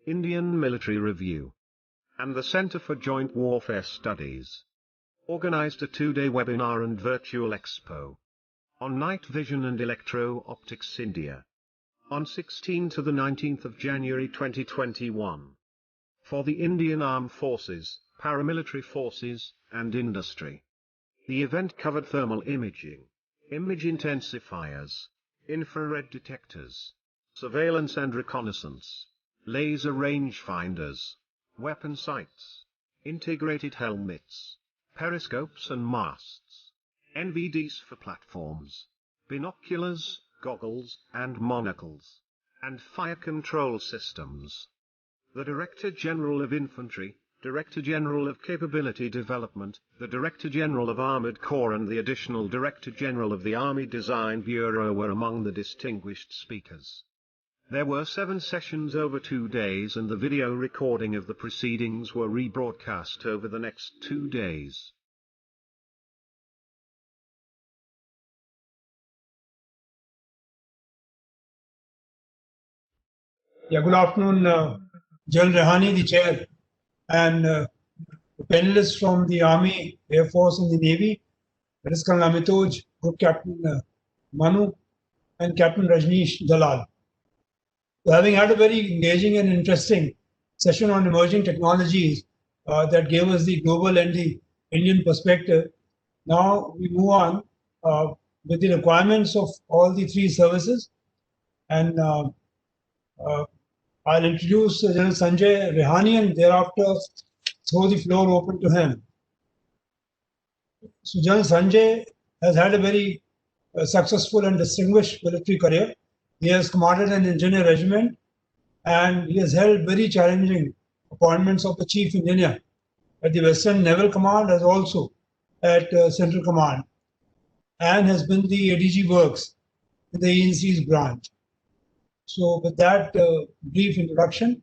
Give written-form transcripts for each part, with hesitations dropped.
Indian Military Review, and the Center for Joint Warfare Studies organized a 2-day webinar and virtual expo on night vision and electro-optics India on 16 to the 19th of January 2021 for the Indian Armed Forces, paramilitary forces, and industry. The event covered thermal imaging, image intensifiers, infrared detectors, surveillance and reconnaissance, laser rangefinders, weapon sights, integrated helmets, periscopes and masts, NVDs for platforms, binoculars, goggles and monocles, and fire control systems. The Director General of Infantry, Director General of Capability Development, the Director General of Armored Corps and the Additional Director General of the Army Design Bureau were among the distinguished speakers. There were 7 sessions over 2 days, and the video recording of the proceedings were rebroadcast over the next 2 days. Yeah, good afternoon, General Rehani, the chair, and the panelists from the Army, Air Force, and the Navy. That is Colonel Amitoj, Group Captain Manu, and Captain Rajneesh Dalal. So having had a very engaging and interesting session on emerging technologies that gave us the global and the Indian perspective, now we move on with the requirements of all the 3 services. And I'll introduce General Sanjay Rehani and thereafter throw the floor open to him. So General Sanjay has had a very successful and distinguished military career. He has commanded an engineer regiment, and he has held very challenging appointments of the Chief Engineer at the Western Naval Command as also at Central Command, and has been the ADG Works in the ENC's branch. So with that brief introduction,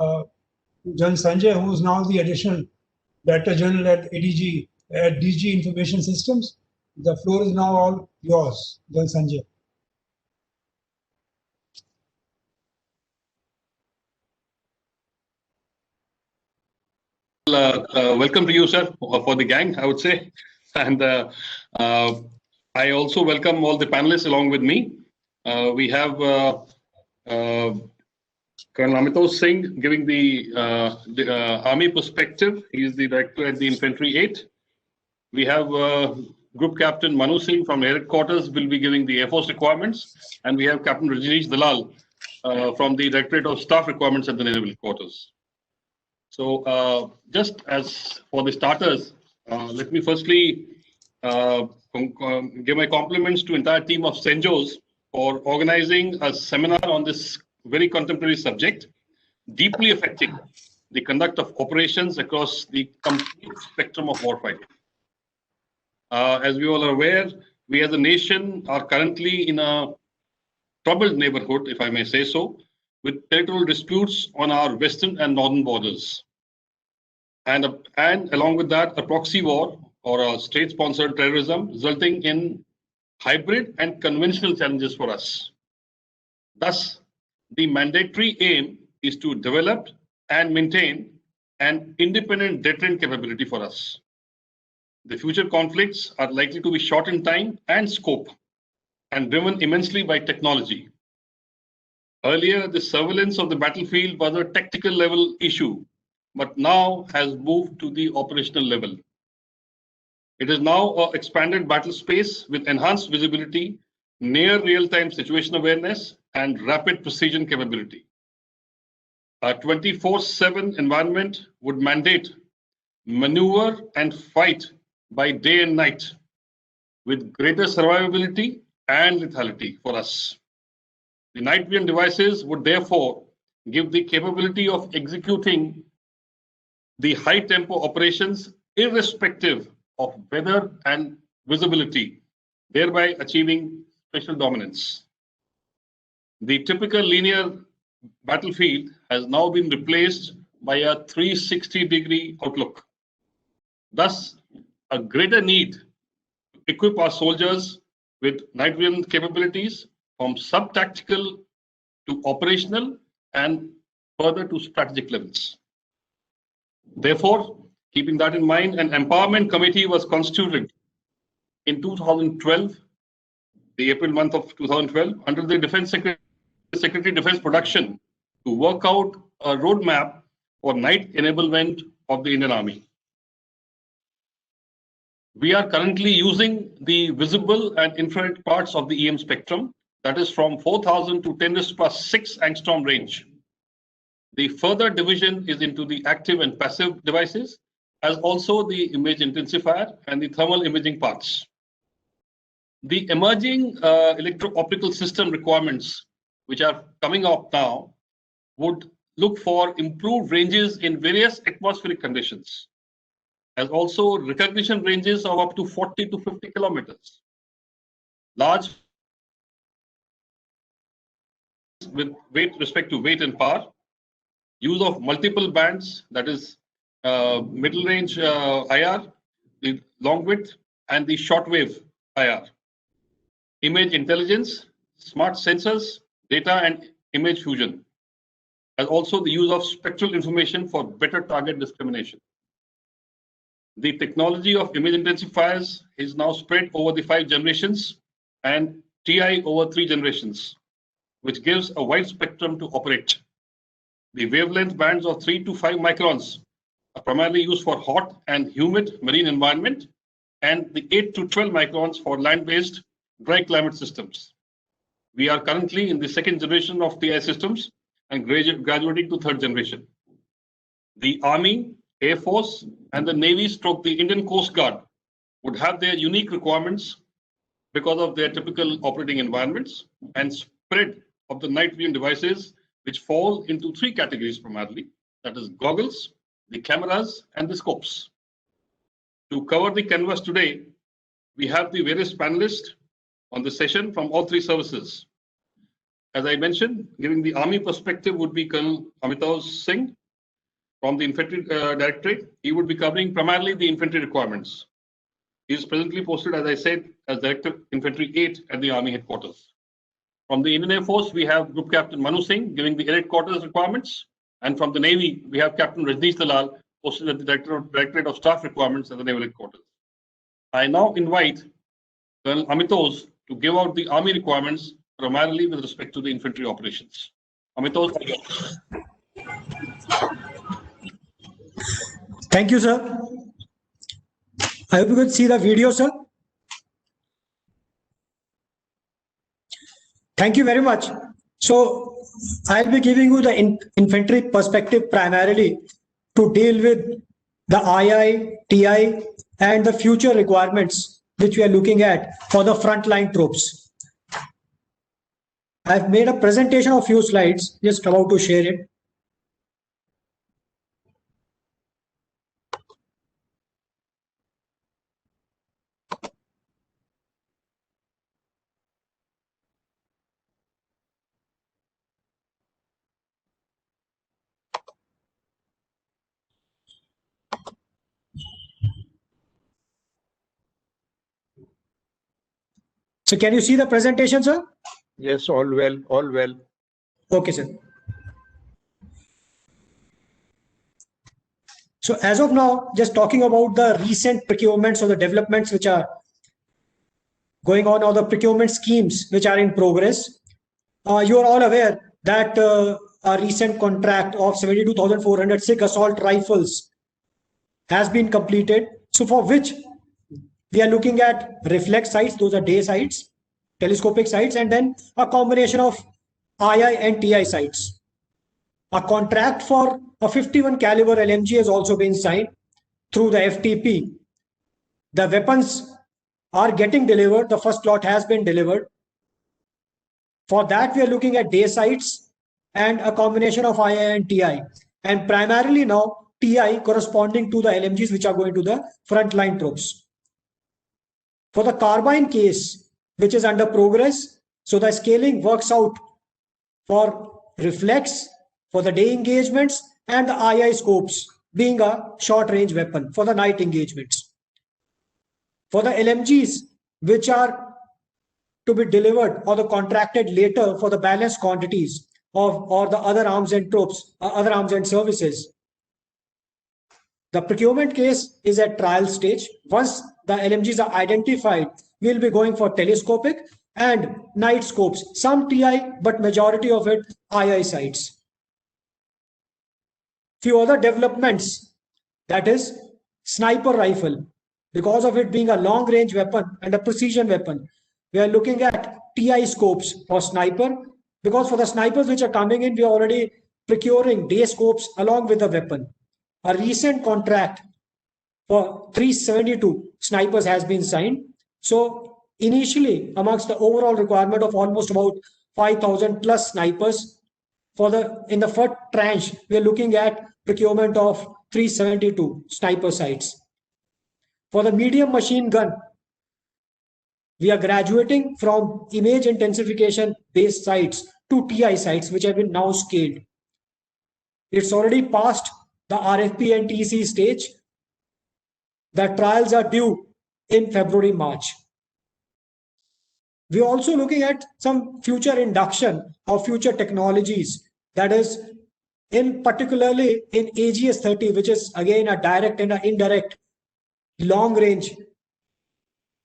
General Sanjay, who is now the Additional Director General at ADG, at DG Information Systems, the floor is now all yours, General Sanjay. Welcome to you, sir, for the gang, I would say. And I also welcome all the panelists along with me. We have Colonel Amitoj Singh giving the Army perspective. He is the director at the Infantry 8. We have Group Captain Manu Singh from Air Headquarters will be giving the Air Force requirements. And we have Captain Rajneesh Dalal from the Directorate of Staff Requirements at the Naval Headquarters. So just as for the starters, let me firstly give my compliments to entire team of CENJOs for organizing a seminar on this very contemporary subject, deeply affecting the conduct of operations across the complete spectrum of warfighting. As we all are aware, we as a nation are currently in a troubled neighborhood, if I may say so, with territorial disputes on our western and northern borders. And along with that, a proxy war or a state-sponsored terrorism resulting in hybrid and conventional challenges for us. Thus, the mandatory aim is to develop and maintain an independent deterrent capability for us. The future conflicts are likely to be short in time and scope and driven immensely by technology. Earlier, the surveillance of the battlefield was a tactical level issue, but now has moved to the operational level. It is now an expanded battle space with enhanced visibility, near real-time situation awareness, and rapid precision capability. A 24/7 environment would mandate maneuver and fight by day and night with greater survivability and lethality for us. The night vision devices would therefore give the capability of executing the high tempo operations irrespective of weather and visibility, thereby achieving spatial dominance. The typical linear battlefield has now been replaced by a 360-degree outlook. Thus, a greater need to equip our soldiers with night vision capabilities from sub-tactical to operational and further to strategic levels. Therefore, keeping that in mind, an empowerment committee was constituted in 2012, the April month of 2012, under the Defense Secretary Defense Production to work out a roadmap for night enablement of the Indian Army. We are currently using the visible and infrared parts of the EM spectrum, that is from 4,000 to 10⁻⁶ angstrom range. The further division is into the active and passive devices, as also the image intensifier and the thermal imaging parts. The emerging electro-optical system requirements, which are coming up now, would look for improved ranges in various atmospheric conditions, as also recognition ranges of up to 40 to 50 kilometers. Large with respect to weight and power, use of multiple bands, that is middle range IR, the long width, and the short wave IR. Image intelligence, smart sensors, data and image fusion, as also the use of spectral information for better target discrimination. The technology of image intensifiers is now spread over the 5 generations and TI over 3 generations, which gives a wide spectrum to operate. The wavelength bands of 3 to 5 microns are primarily used for hot and humid marine environment, and the 8 to 12 microns for land-based dry climate systems. We are currently in the 2nd generation of TI systems and graduating to 3rd generation. The Army, Air Force, and the Navy / the Indian Coast Guard would have their unique requirements because of their typical operating environments and spread of the night vision devices, which fall into 3 categories primarily, that is goggles, the cameras, and the scopes. To cover the canvas today, we have the various panelists on the session from all 3 services. As I mentioned, giving the Army perspective would be Colonel Amitav Singh from the Infantry Directorate. He would be covering primarily the infantry requirements. He is presently posted, as I said, as Director Infantry 8 at the Army headquarters. From the Indian Air Force, we have Group Captain Manu Singh giving the elite quarters requirements. And from the Navy, we have Captain Rajneesh Dalal posted at the Directorate of Staff Requirements at the Naval Headquarters. I now invite Colonel Amitav to give out the Army requirements primarily with respect to the infantry operations. Amitav. Thank you, sir. I hope you can see the video, sir. Thank you very much. So I'll be giving you the infantry perspective primarily to deal with the II, TI, and the future requirements which we are looking at for the frontline troops. I've made a presentation of few slides, just about to share it. So can you see the presentation, sir? Yes, all well, all well. Okay, sir. So as of now, just talking about the recent procurements or the developments which are going on, or the procurement schemes which are in progress. You are all aware that a recent contract of 72,400 SIG assault rifles has been completed. So for which we are looking at reflex sights, those are day sights, telescopic sights, and then a combination of II and TI sights. A contract for a 51 caliber LMG has also been signed through the FTP. The weapons are getting delivered. The first lot has been delivered. For that, we are looking at day sights and a combination of II and TI. And primarily now, TI corresponding to the LMGs which are going to the frontline troops. For the carbine case, which is under progress, so the scaling works out for reflex, for the day engagements, and the II scopes being a short range weapon for the night engagements. For the LMGs, which are to be delivered or the contracted later for the balanced quantities, or the other arms and troops, other arms and services. The procurement case is at trial stage. Once the LMGs are identified, we'll be going for telescopic and night scopes, some TI, but majority of it II sites. Few other developments, that is sniper rifle. Because of it being a long range weapon and a precision weapon, we are looking at TI scopes for sniper. Because for the snipers which are coming in, we are already procuring day scopes along with the weapon. A recent contract for 372 snipers has been signed. So initially, amongst the overall requirement of almost about 5,000 plus snipers, in the first tranche, we are looking at procurement of 372 sniper sites. For the medium machine gun, we are graduating from image intensification based sites to TI sites, which have been now scaled. It's already past the RFP and TC stage. The trials are due in February, March. We're also looking at some future induction of future technologies, that is, particularly in AGS-30, which is again a direct and an indirect long-range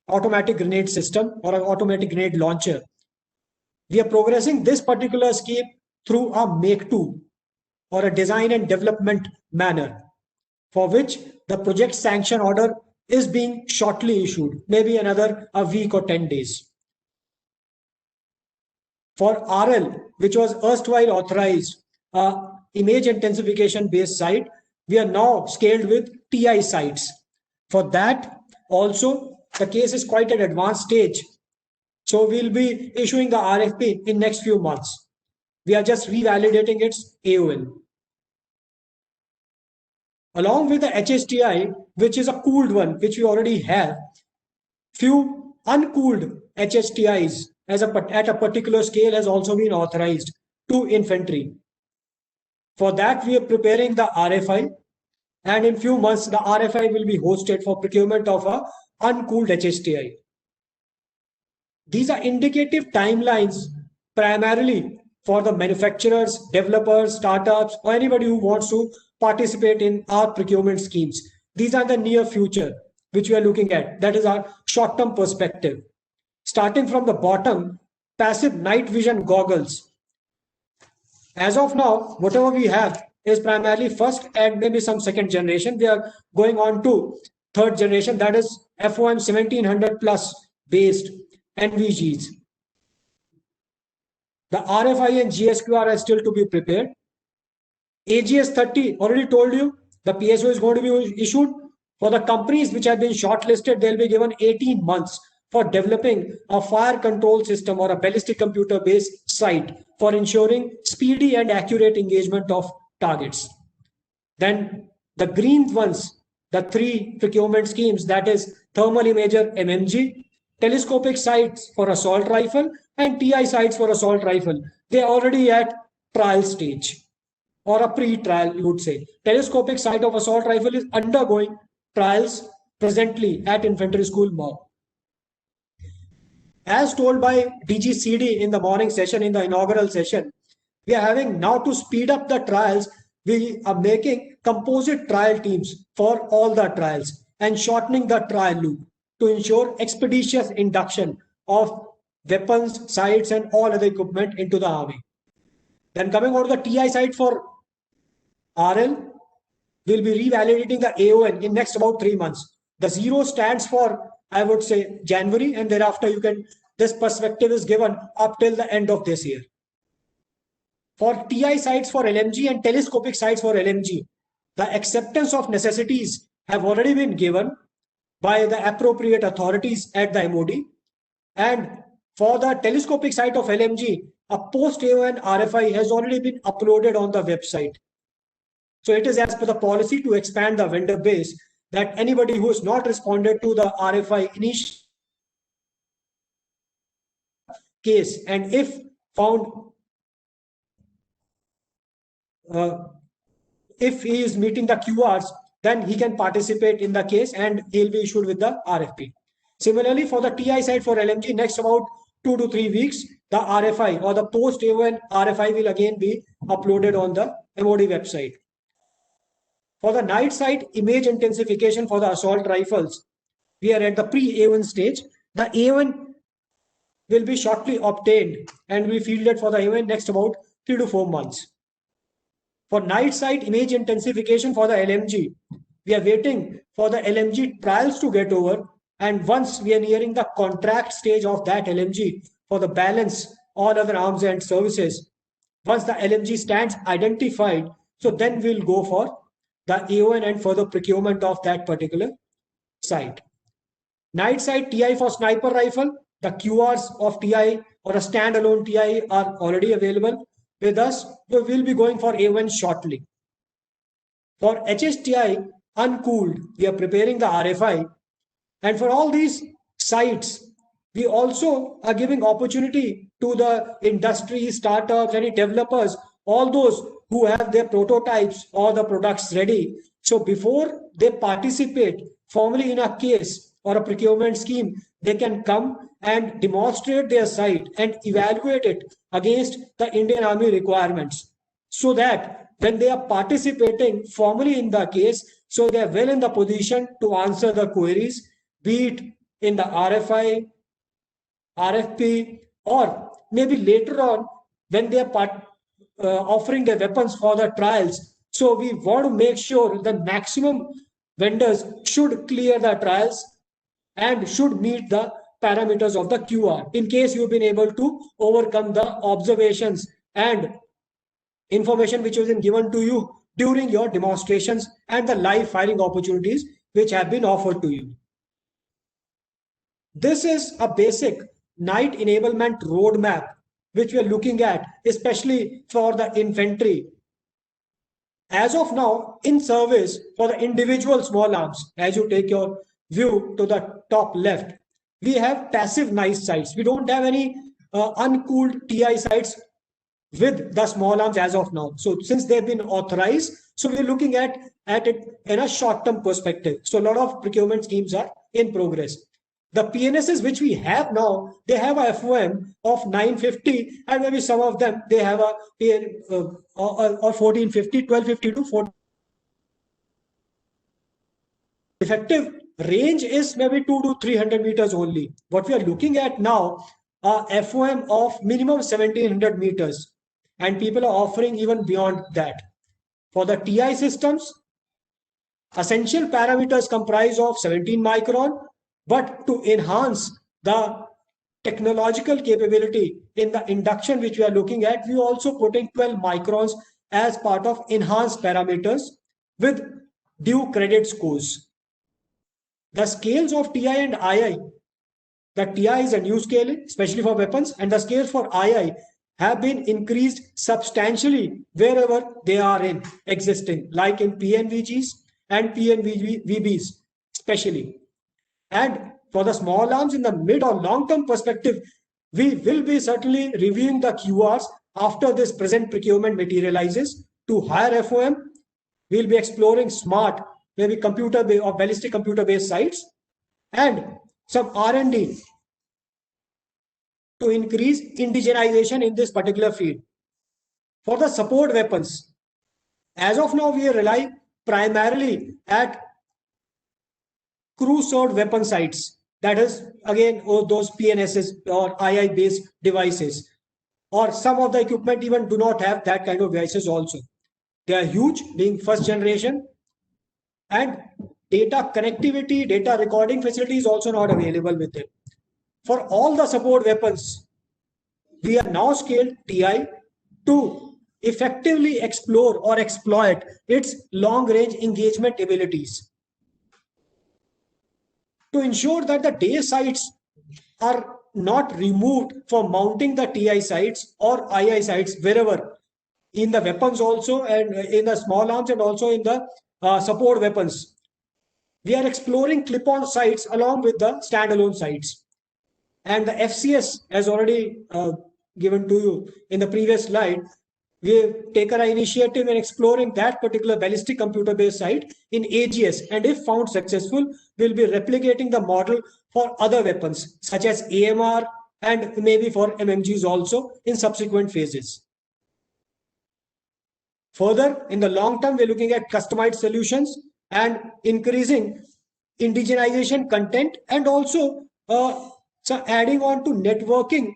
automatic grenade system or an automatic grenade launcher. We are progressing this particular scheme through a make-to or a design and development manner, for which the project sanction order is being shortly issued, maybe a week or 10 days. For RL, which was erstwhile authorized, image intensification based site, we are now scaled with TI sites. For that also, the case is quite at advanced stage. So we'll be issuing the RFP in next few months. We are just revalidating its AOL. Along with the HSTI, which is a cooled one, which we already have, few uncooled HSTIs at a particular scale has also been authorized to infantry. For that, we are preparing the RFI, and in few months, the RFI will be hosted for procurement of a uncooled HSTI. These are indicative timelines primarily for the manufacturers, developers, startups, or anybody who wants to participate in our procurement schemes. These are the near future, which we are looking at. That is our short-term perspective. Starting from the bottom, passive night vision goggles. As of now, whatever we have is primarily first and maybe some second generation. We are going on to third generation, that is FOM 1700 plus based NVGs. The RFI and GSQR are still to be prepared. AGS-30, already told you, the PSO is going to be issued. For the companies which have been shortlisted, they'll be given 18 months for developing a fire control system or a ballistic computer based site for ensuring speedy and accurate engagement of targets. Then the green ones, the three procurement schemes, that is thermal imager MMG, telescopic sights for assault rifle, and TI sights for assault rifle. They are already at trial stage or a pre-trial, you would say. Telescopic sight of assault rifle is undergoing trials presently at Infantry School MAU. As told by DGCD in the morning session, in the inaugural session, we are having now to speed up the trials. We are making composite trial teams for all the trials and shortening the trial loop to ensure expeditious induction of weapons, sights, and all other equipment into the army. Then coming on to the TI side for RL, we'll be revalidating the AON in next about 3 months. The 0 stands for, I would say, January, and thereafter this perspective is given up till the end of this year. For TI sites for LMG and telescopic sites for LMG, the acceptance of necessities have already been given by the appropriate authorities at the MOD. And for the telescopic site of LMG, a post-AON RFI has already been uploaded on the website. So it is as per the policy to expand the vendor base that anybody who has not responded to the RFI initial case, and if found, if he is meeting the QRs, then he can participate in the case and he'll be issued with the RFP. Similarly, for the TI side for LMG, next about 2 to 3 weeks, the RFI or the post AON RFI will again be uploaded on the MOD website. For the night sight image intensification for the assault rifles, we are at the pre-AON stage. The AON will be shortly obtained and will be fielded for the AON next about 3 to 4 months. For night sight image intensification for the LMG, we are waiting for the LMG trials to get over, and once we are nearing the contract stage of that LMG for the balance all other arms and services, once the LMG stands identified, so then we'll go for the AON and further procurement of that particular sight. Night sight TI for sniper rifle, the QRs of TI or a standalone TI are already available with us. We will be going for AON shortly. For HSTI uncooled, we are preparing the RFI. And for all these sites, we also are giving opportunity to the industry, startups, any developers, all those who have their prototypes or the products ready. So before they participate formally in a case or a procurement scheme, they can come and demonstrate their site and evaluate it against the Indian Army requirements, so that when they are participating formally in the case, so they are well in the position to answer the queries, be it in the RFI, RFP, or maybe later on when they are offering their weapons for the trials. So we want to make sure the maximum vendors should clear the trials and should meet the parameters of the QR, in case you've been able to overcome the observations and information which was given to you during your demonstrations and the live firing opportunities which have been offered to you. This is a basic night enablement roadmap which we are looking at, especially for the infantry. As of now, in service for the individual small arms, as you take your view to the top left, we have passive night sights. We don't have any uncooled TI sights with the small arms as of now. So since they've been authorized, so we're looking at it in a short-term perspective. So a lot of procurement schemes are in progress. The PNSs which we have now, they have a FOM of 950, and maybe some of them, they have a or 1450, 1250 to 14. Effective range is maybe 2 to 300 meters only. What we are looking at now are FOM of minimum 1700 meters, and people are offering even beyond that. For the TI systems, essential parameters comprise of 17 micron, but to enhance the technological capability in the induction which we are looking at, we are also putting 12 microns as part of enhanced parameters with due credit scores. The scales of TI and II, the TI is a new scaling, especially for weapons, and the scales for II have been increased substantially wherever they are existing, like in PNVGs and PNVBs especially. And for the small arms in the mid or long-term perspective, we will be certainly reviewing the QRs after this present procurement materializes to higher FOM. We'll be exploring smart, maybe computer-based or ballistic computer-based sites, and some R&D to increase indigenization in this particular field. For the support weapons, as of now, we rely primarily at crew-served weapon sites. That is, again, those PNSs or II-based devices. Or some of the equipment even do not have that kind of devices also. They are huge, being first generation. And data connectivity, data recording facility is also not available with it. For all the support weapons, we are now scaled TI to effectively explore or exploit its long-range engagement abilities. To ensure that the day sites are not removed for mounting the TI sites or II sites wherever, in the weapons also, and in the small arms, and also in the support weapons. We are exploring clip-on sites along with the standalone sites. And the FCS, as already given to you in the previous slide, we have taken an initiative in exploring that particular ballistic computer-based site in AGS, and if found successful, we'll be replicating the model for other weapons such as AMR, and maybe for MMGs also in subsequent phases. Further, in the long term, we're looking at customized solutions and increasing indigenization content, and also so adding on to networking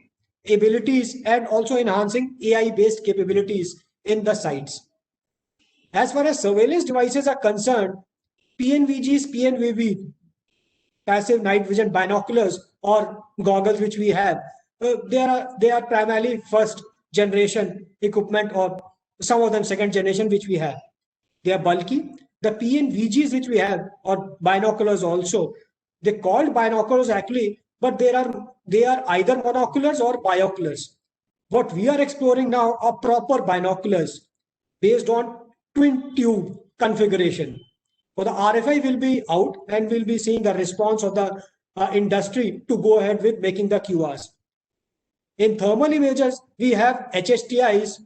abilities and also enhancing AI-based capabilities in the sites. As far as surveillance devices are concerned, PNVGs, PNVB, passive night vision binoculars or goggles which we have, they are primarily first generation equipment, or some of them second generation which we have. They are bulky. The PNVGs which we have, or binoculars also, they're called binoculars actually, but they are either monoculars or bioculars. What we are exploring now are proper binoculars based on twin tube configuration. So the RFI will be out, and we'll be seeing the response of the industry to go ahead with making the QRs. In thermal images, we have HSTIs,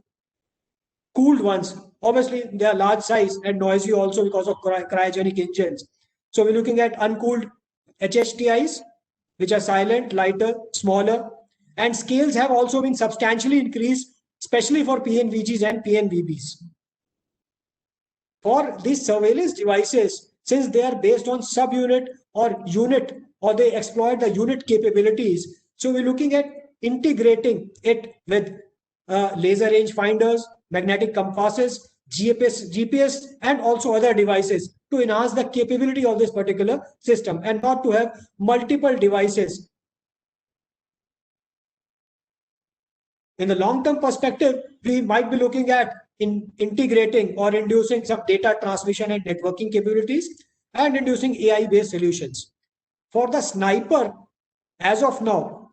cooled ones. Obviously, they are large size and noisy also because of cryogenic engines. So we're looking at uncooled HSTIs, which are silent, lighter, smaller, and scales have also been substantially increased, especially for PNVGs and PNVBs. For these surveillance devices, since they are based on subunit or unit, or they exploit the unit capabilities, so we're looking at integrating it with laser range finders, magnetic compasses, GPS, and also other devices to enhance the capability of this particular system, and not to have multiple devices. In the long-term perspective, we might be looking at integrating or inducing some data transmission and networking capabilities, and inducing AI-based solutions. For the sniper, as of now,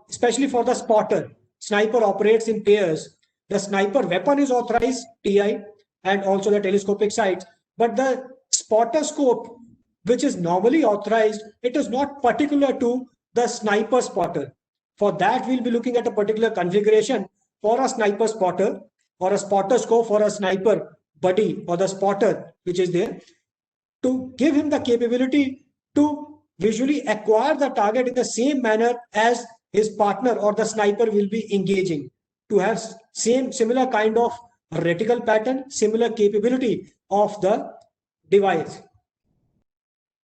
especially for the spotter, sniper operates in pairs. The sniper weapon is authorized, TI, and also the telescopic sights, but the spotter scope, which is normally authorized, it is not particular to the sniper spotter. For that, we'll be looking at a particular configuration for a sniper spotter, or a spotter scope for a sniper buddy, or the spotter which is there, to give him the capability to visually acquire the target in the same manner as his partner or the sniper will be engaging, to have similar kind of reticle pattern, similar capability of the device.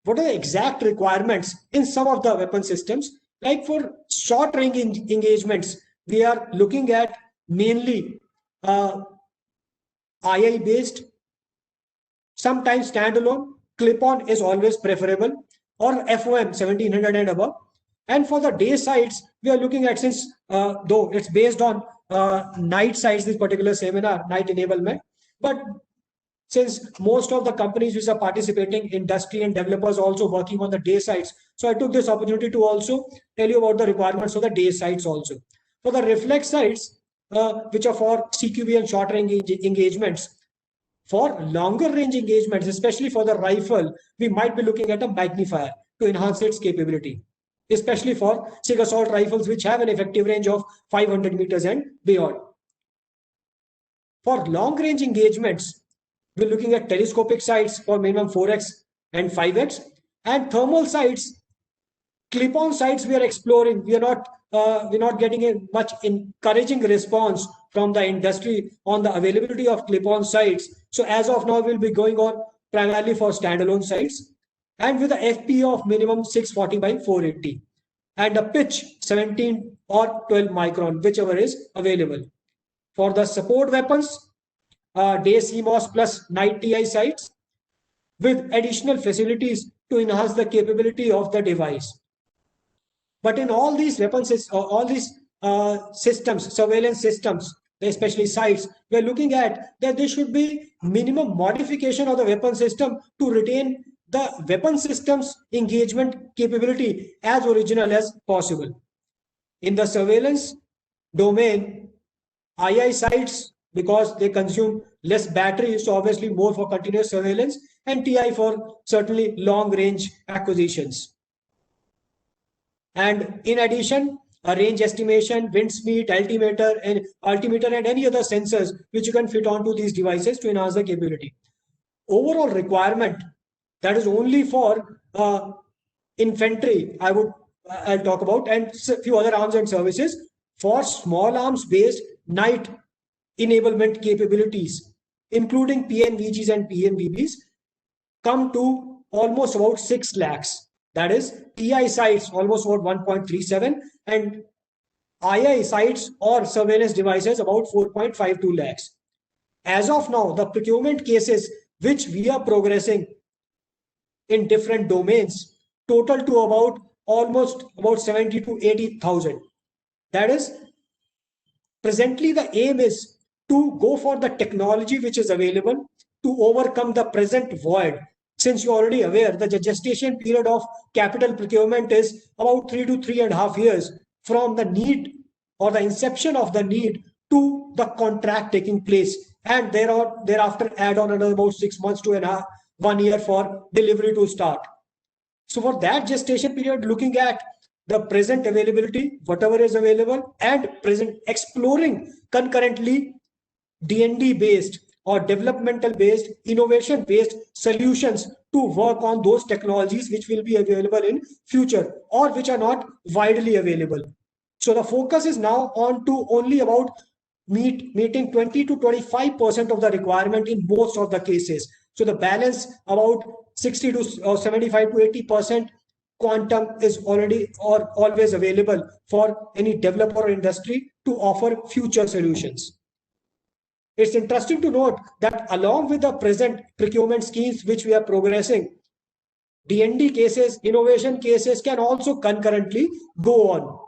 What are the exact requirements in some of the weapon systems? Like for short range engagements, we are looking at mainly II based, sometimes standalone. Clip-on is always preferable, or FOM 1700 and above. And for the day sights, we are looking at, since though it's based on night sights, this particular seminar, night enablement, but since most of the companies which are participating, industry and developers also working on the day sights, so I took this opportunity to also tell you about the requirements of the day sights also. For the reflex sights, which are for CQB and short range engagements, for longer range engagements, especially for the rifle, we might be looking at a magnifier to enhance its capability, especially for SIG assault rifles, which have an effective range of 500 meters and beyond. For long range engagements, we're looking at telescopic sights for minimum 4x and 5x, and thermal sights, clip-on sights we are exploring. We're not getting a much encouraging response from the industry on the availability of clip-on sights. So as of now, we'll be going on primarily for standalone sights, and with the FP of minimum 640 by 480 and a pitch 17 or 12 micron, whichever is available. For the support weapons, day CMOS plus night TI sights with additional facilities to enhance the capability of the device. But in all these weapons, all these systems, surveillance systems, especially sights, we're looking at that there should be minimum modification of the weapon system to retain the weapon system's engagement capability as original as possible. In the surveillance domain, II sights, because they consume less battery, so obviously more for continuous surveillance, and TI for certainly long range acquisitions. And in addition, a range estimation, wind speed, altimeter, and any other sensors which you can fit onto these devices to enhance the capability. Overall requirement that is only for infantry, I would I'll talk about, and a few other arms and services for small arms based night enablement capabilities, including PNVGs and PNVBs, come to almost about 6 lakhs. That is, TI sites almost about 1.37, and II sites or surveillance devices about 4.52 lakhs. As of now, the procurement cases which we are progressing in different domains total to almost about 70 to 80,000. That is, presently the aim is to go for the technology which is available to overcome the present void. Since you're already aware, the gestation period of capital procurement is about 3 to 3.5 years from the need or the inception of the need to the contract taking place, and thereafter add on another about 6 months to 1 year for delivery to start. So for that gestation period, looking at the present availability, whatever is available, and present exploring concurrently D&D based or developmental based, innovation based solutions to work on those technologies which will be available in future or which are not widely available. So the focus is now on to only about meeting 20 to 25% of the requirement in most of the cases. So the balance about 60 to or 75 to 80% quantum is already or always available for any developer or industry to offer future solutions. It's interesting to note that along with the present procurement schemes which we are progressing, D&D cases, innovation cases can also concurrently go on.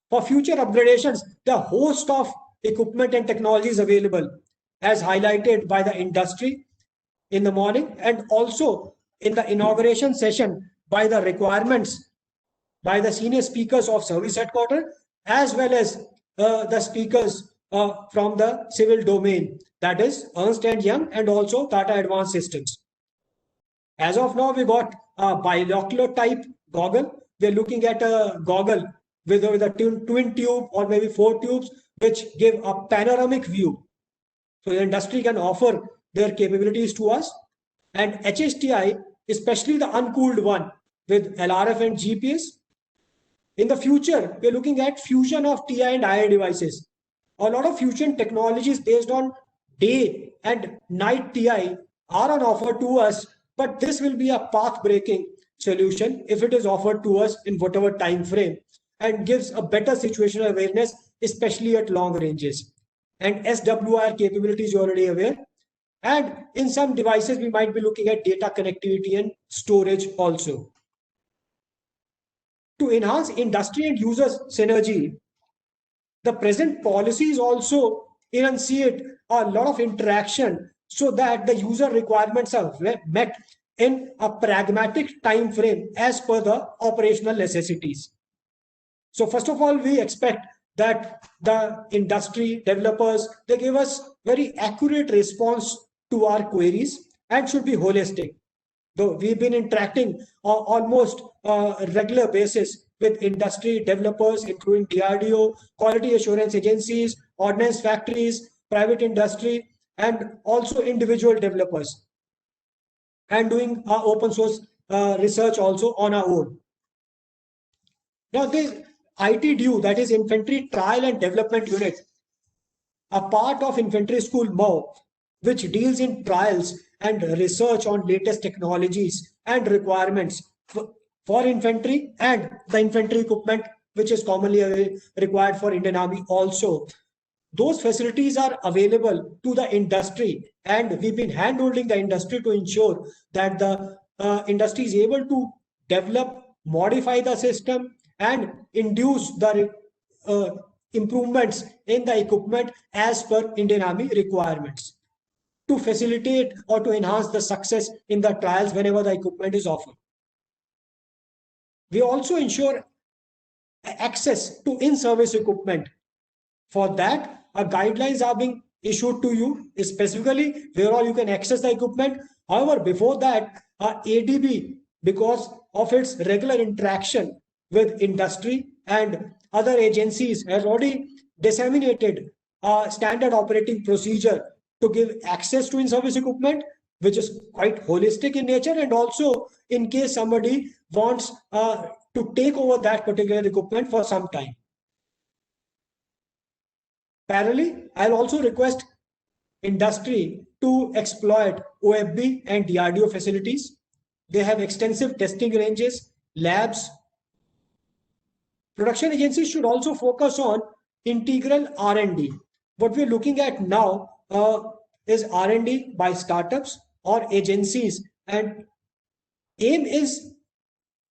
For future upgradations, the host of equipment and technologies available, as highlighted by the industry in the morning and also in the inauguration session by the requirements by the senior speakers of service headquarters, as well as the speakers from the civil domain, that is Ernst & Young and also Tata Advanced Systems. As of now, we got a binocular type goggle. We're looking at a goggle with a twin tube or maybe 4 tubes, which give a panoramic view. So the industry can offer their capabilities to us. And HHTI, especially the uncooled one with LRF and GPS. In the future, we're looking at fusion of TI and II devices. A lot of fusion technologies based on day and night TI are on offer to us, but this will be a path-breaking solution if it is offered to us in whatever time frame and gives a better situational awareness, especially at long ranges. And SWIR capabilities you're already aware. And in some devices, we might be looking at data connectivity and storage also. To enhance industry and users synergy, the present policies also enunciate a lot of interaction so that the user requirements are met in a pragmatic time frame as per the operational necessities. So first of all, we expect that the industry developers, they give us very accurate response to our queries and should be holistic. Though we've been interacting on almost a regular basis with industry developers, including DRDO, quality assurance agencies, ordnance factories, private industry, and also individual developers, and doing our open source research also on our own. Now, this ITDU, that is Infantry Trial and Development Unit, a part of Infantry School MO, which deals in trials and research on latest technologies and requirements for infantry and the infantry equipment, which is commonly required for Indian Army also. Those facilities are available to the industry, and we've been hand-holding the industry to ensure that the industry is able to develop, modify the system, and induce the improvements in the equipment as per Indian Army requirements to facilitate or to enhance the success in the trials whenever the equipment is offered. We also ensure access to in-service equipment. For that, guidelines are being issued to you, specifically where all you can access the equipment. However, before that, ADB, because of its regular interaction with industry and other agencies, has already disseminated a standard operating procedure to give access to in-service equipment, which is quite holistic in nature, and also in case somebody wants to take over that particular equipment for some time. Parallelly, I'll also request industry to exploit OFB and DRDO facilities. They have extensive testing ranges, labs. Production agencies should also focus on integral R&D. What we're looking at now is R&D by startups or agencies, and aim is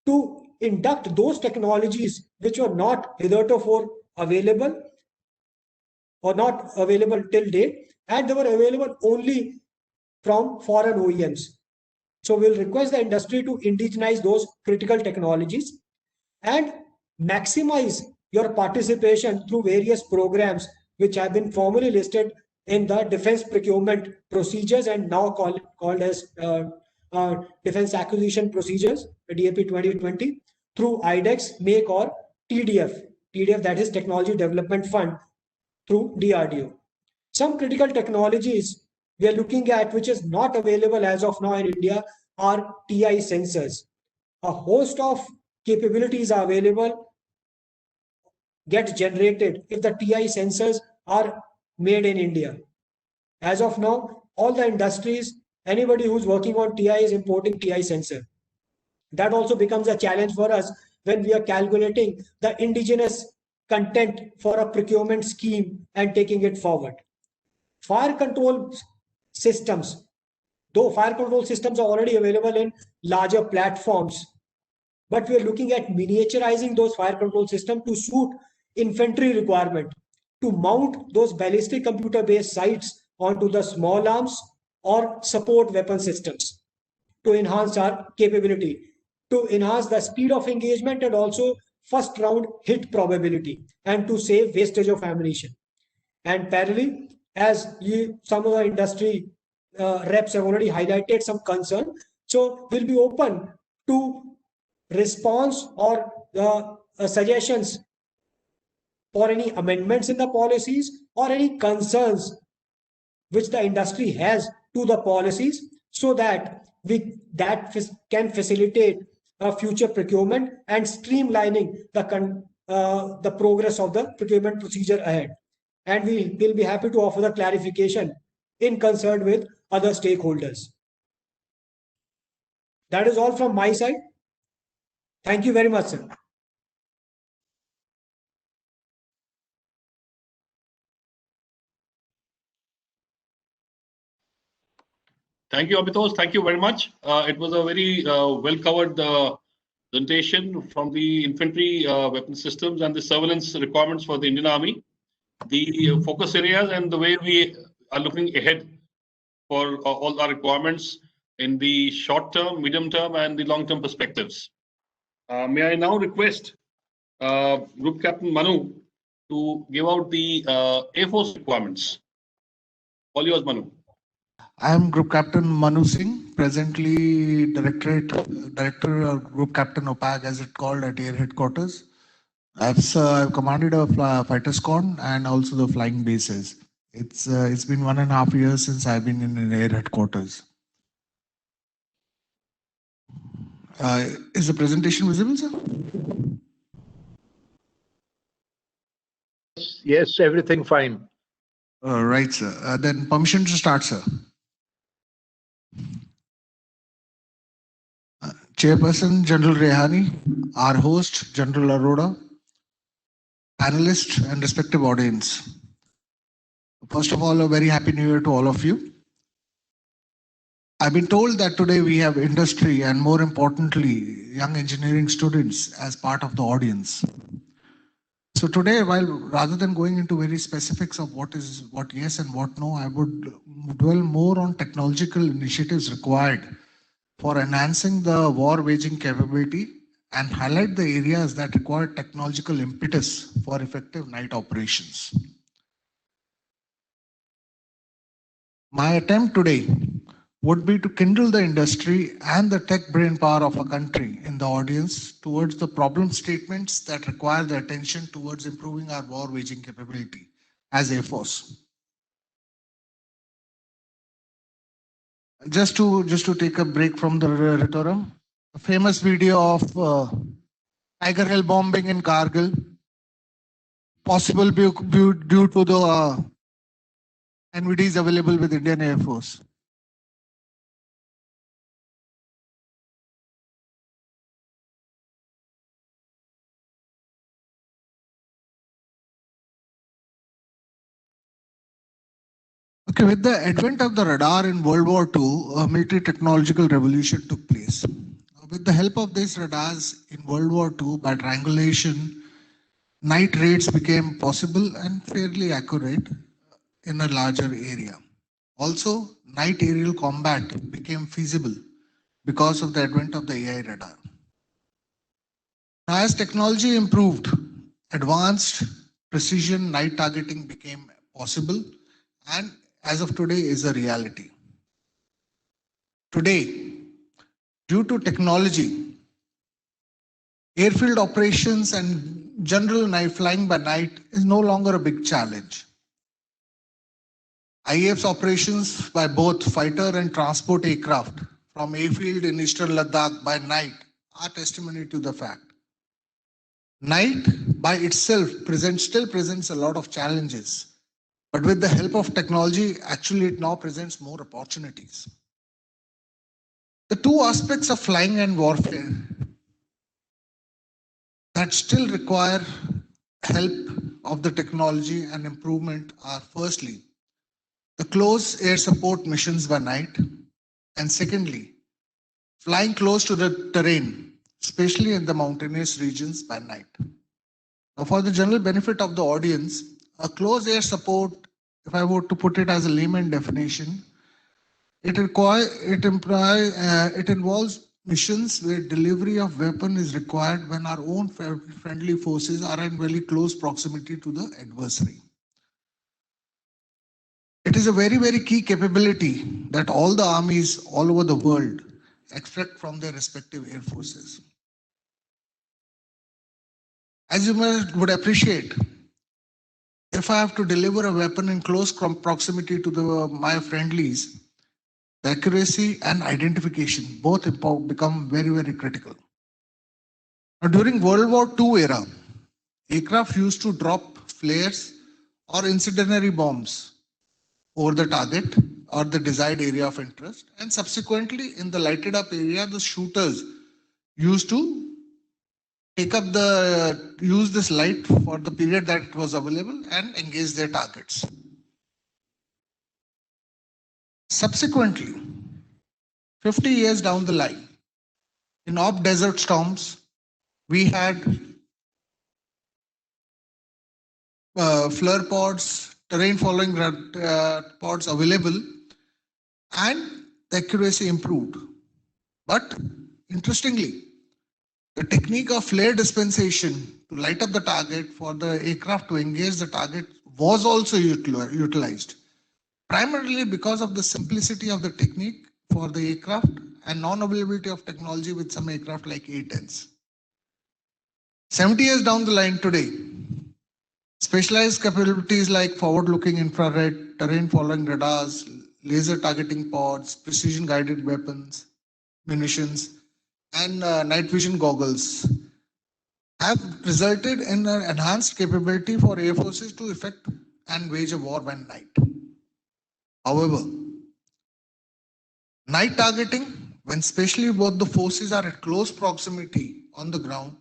to induct those technologies which were not hitherto available or not available till date, and they were available only from foreign OEMs. So we'll request the industry to indigenize those critical technologies and maximize your participation through various programs which have been formally listed in the defense procurement procedures and now called as defense acquisition procedures, DAP 2020, through IDEX, MAKE, or TDF, that is Technology Development Fund, through DRDO. Some critical technologies we are looking at which is not available as of now in India are TI sensors. A host of capabilities are available, get generated if the TI sensors are made in India. As of now, all the industries, anybody who's working on TI is importing TI sensor. That also becomes a challenge for us when we are calculating the indigenous content for a procurement scheme and taking it forward. Fire control systems, though fire control systems are already available in larger platforms, but we are looking at miniaturizing those fire control systems to suit infantry requirement, to mount those ballistic computer-based sights onto the small arms or support weapon systems to enhance our capability, to enhance the speed of engagement and also first round hit probability, and to save wastage of ammunition. And parallelly, as some of the industry reps have already highlighted some concern, so we'll be open to response or suggestions for any amendments in the policies or any concerns which the industry has to the policies, so that can facilitate future procurement and streamlining the progress of the procurement procedure ahead. And we will be happy to offer the clarification in concert with other stakeholders. That is all from my side. Thank you very much, sir. Thank you, Amitosh. Thank you very much. It was a very well-covered presentation from the infantry weapon systems and the surveillance requirements for the Indian Army, the focus areas, and the way we are looking ahead for all our requirements in the short term, medium term, and the long term perspectives. May I now request Group Captain Manu to give out the Air Force requirements. All yours, Manu. I am Group Captain Manu Singh, presently Director or Group Captain OPAG as it's called at Air Headquarters. I've commanded a fighter squadron and also the flying bases. It's been 1.5 years since I've been in Air Headquarters. Is the presentation visible, sir? Yes, everything fine. Right, sir. Then permission to start, sir. Chairperson General Rehani, our host General Arora, panelists and respective audience. First of all, a very happy new year to all of you. I've been told that today we have industry and more importantly, young engineering students as part of the audience. So today, rather than going into very specifics of what yes and what no, I would dwell more on technological initiatives required for enhancing the war waging capability and highlight the areas that require technological impetus for effective night operations. My attempt today would be to kindle the industry and the tech brain power of a country in the audience towards the problem statements that require the attention towards improving our war waging capability as Air Force. Just to take a break from the rhetoric, a famous video of Tiger Hill bombing in Kargil, possible due to the NVDs available with Indian Air Force. Okay, with the advent of the radar in World War II, a military technological revolution took place. With the help of these radars in World War II, by triangulation, night raids became possible and fairly accurate in a larger area. Also, night aerial combat became feasible because of the advent of the AI radar. Now, as technology improved, advanced precision night targeting became possible and as of today is a reality. Today, due to technology, airfield operations and general night flying by night is no longer a big challenge. IAF's operations by both fighter and transport aircraft from airfield in eastern Ladakh by night are testimony to the fact. Night by itself still presents a lot of challenges, but with the help of technology, actually it now presents more opportunities. The two aspects of flying and warfare that still require help of the technology and improvement are firstly, the close air support missions by night, and secondly, flying close to the terrain, especially in the mountainous regions by night. Now, for the general benefit of the audience, a close air support, if I were to put it as a layman definition, it involves missions where delivery of weapon is required when our own friendly forces are in very close proximity to the adversary. It is a very, very key capability that all the armies all over the world expect from their respective air forces. As you would appreciate, if I have to deliver a weapon in close proximity to my friendlies, the accuracy and identification both become very, very critical. Now, during World War II era, aircraft used to drop flares or incendiary bombs over the target or the desired area of interest, and subsequently in the lighted up area, the shooters used to use this light for the period that it was available and engage their targets. Subsequently, 50 years down the line, in off desert storms, we had flare pods, terrain following pods available, and the accuracy improved. But interestingly, the technique of flare dispensation to light up the target for the aircraft to engage the target was also utilized, primarily because of the simplicity of the technique for the aircraft and non-availability of technology with some aircraft like A-10s. 70 years down the line today, specialized capabilities like forward-looking infrared, terrain-following radars, laser targeting pods, precision-guided weapons, munitions, and night vision goggles have resulted in an enhanced capability for air forces to effect and wage a war by night. However, night targeting, when especially both the forces are at close proximity on the ground,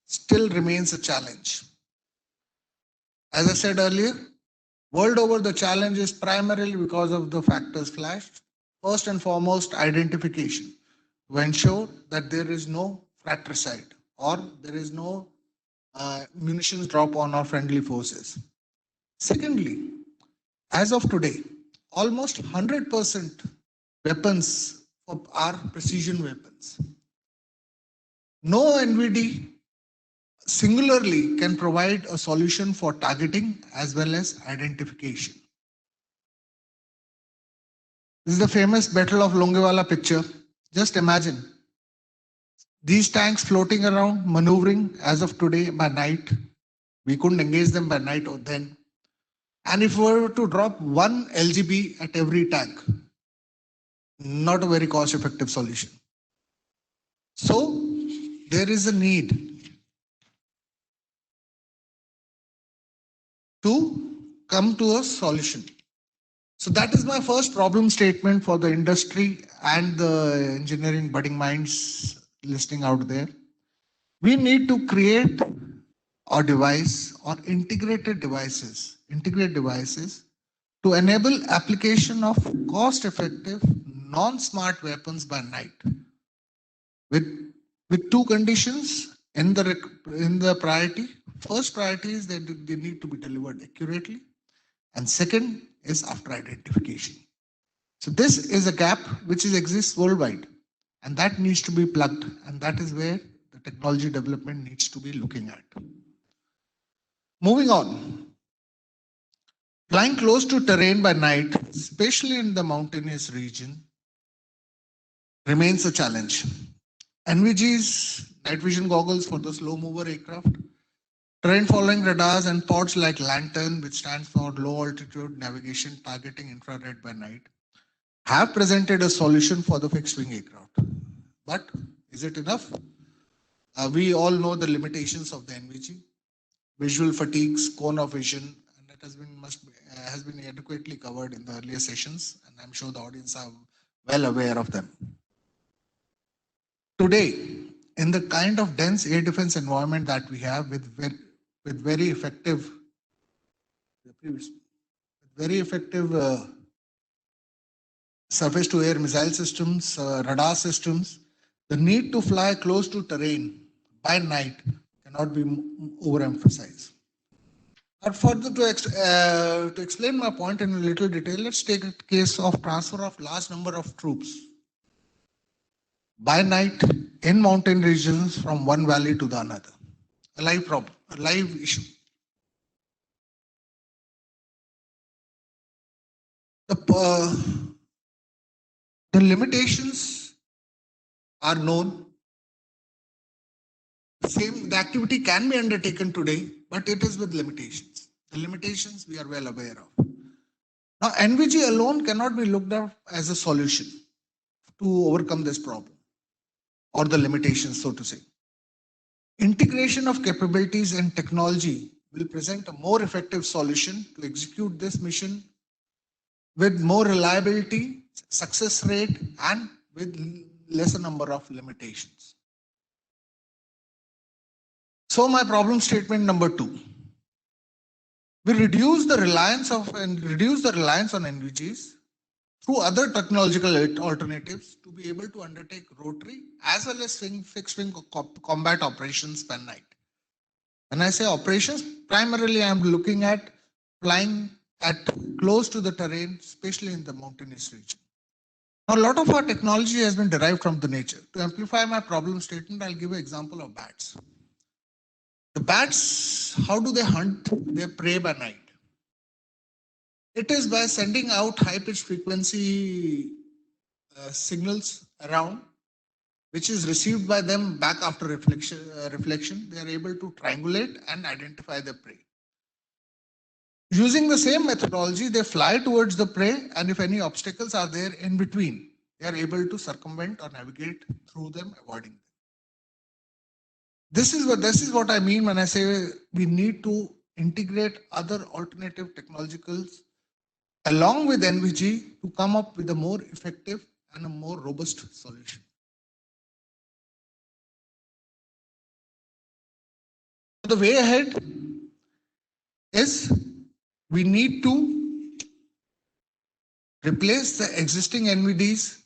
still remains a challenge. As I said earlier, world over the challenge is primarily because of the factors flashed. First and foremost, identification, to ensure that there is no fratricide or there is no munitions drop on our friendly forces. Secondly, as of today, almost 100% weapons are precision weapons. No NVD singularly can provide a solution for targeting as well as identification. This is the famous Battle of Longevala picture. Just imagine these tanks floating around, maneuvering as of today by night. We couldn't engage them by night or then. And if we were to drop one LGB at every tank, not a very cost-effective solution. So there is a need to come to a solution. So that is my first problem statement for the industry and the engineering budding minds listening out there. We need to create a device or integrate devices to enable application of cost-effective, non-smart weapons by night, with two conditions in the priority. First priority is that they need to be delivered accurately, and second is after identification. So this is a gap which exists worldwide, and that needs to be plugged, and that is where the technology development needs to be looking at. Moving on. Flying close to terrain by night, especially in the mountainous region, remains a challenge. NVG's night vision goggles for the slow mover aircraft, terrain following radars and pods like LANTIRN, which stands for low altitude navigation targeting infrared by night, have presented a solution for the fixed wing aircraft. But is it enough? We all know the limitations of the NVG, visual fatigues, cone of vision, and that has been adequately covered in the earlier sessions, and I'm sure the audience are well aware of them. Today, in the kind of dense air defense environment that we have with very effective surface to air missile systems, radar systems, the need to fly close to terrain by night cannot be overemphasized. But further to explain my point in a little detail, let's take a case of transfer of large number of troops by night in mountain regions from one valley to the another. A live problem, a live issue. The limitations are known. The activity can be undertaken today, but it is with limitations. The limitations we are well aware of. Now, NVG alone cannot be looked at as a solution to overcome this problem or the limitations, so to say. Integration of capabilities and technology will present a more effective solution to execute this mission with more reliability, success rate, and with lesser number of limitations. So my problem statement number 2. We reduce the reliance on NVGs through other technological alternatives to be able to undertake rotary as well as fixed wing combat operations per night. When I say operations, primarily I am looking at flying at close to the terrain, especially in the mountainous region. Now, a lot of our technology has been derived from the nature. To amplify my problem statement, I'll give an example of bats. The bats, how do they hunt their prey by night? It is by sending out high-pitched frequency signals around, which is received by them back after reflection. They are able to triangulate and identify the prey. Using the same methodology, they fly towards the prey, and if any obstacles are there in between, they are able to circumvent or navigate through them, avoiding them. This is what I mean when I say we need to integrate other alternative technologicals along with NVG to come up with a more effective and a more robust solution. The way ahead is we need to replace the existing NVDs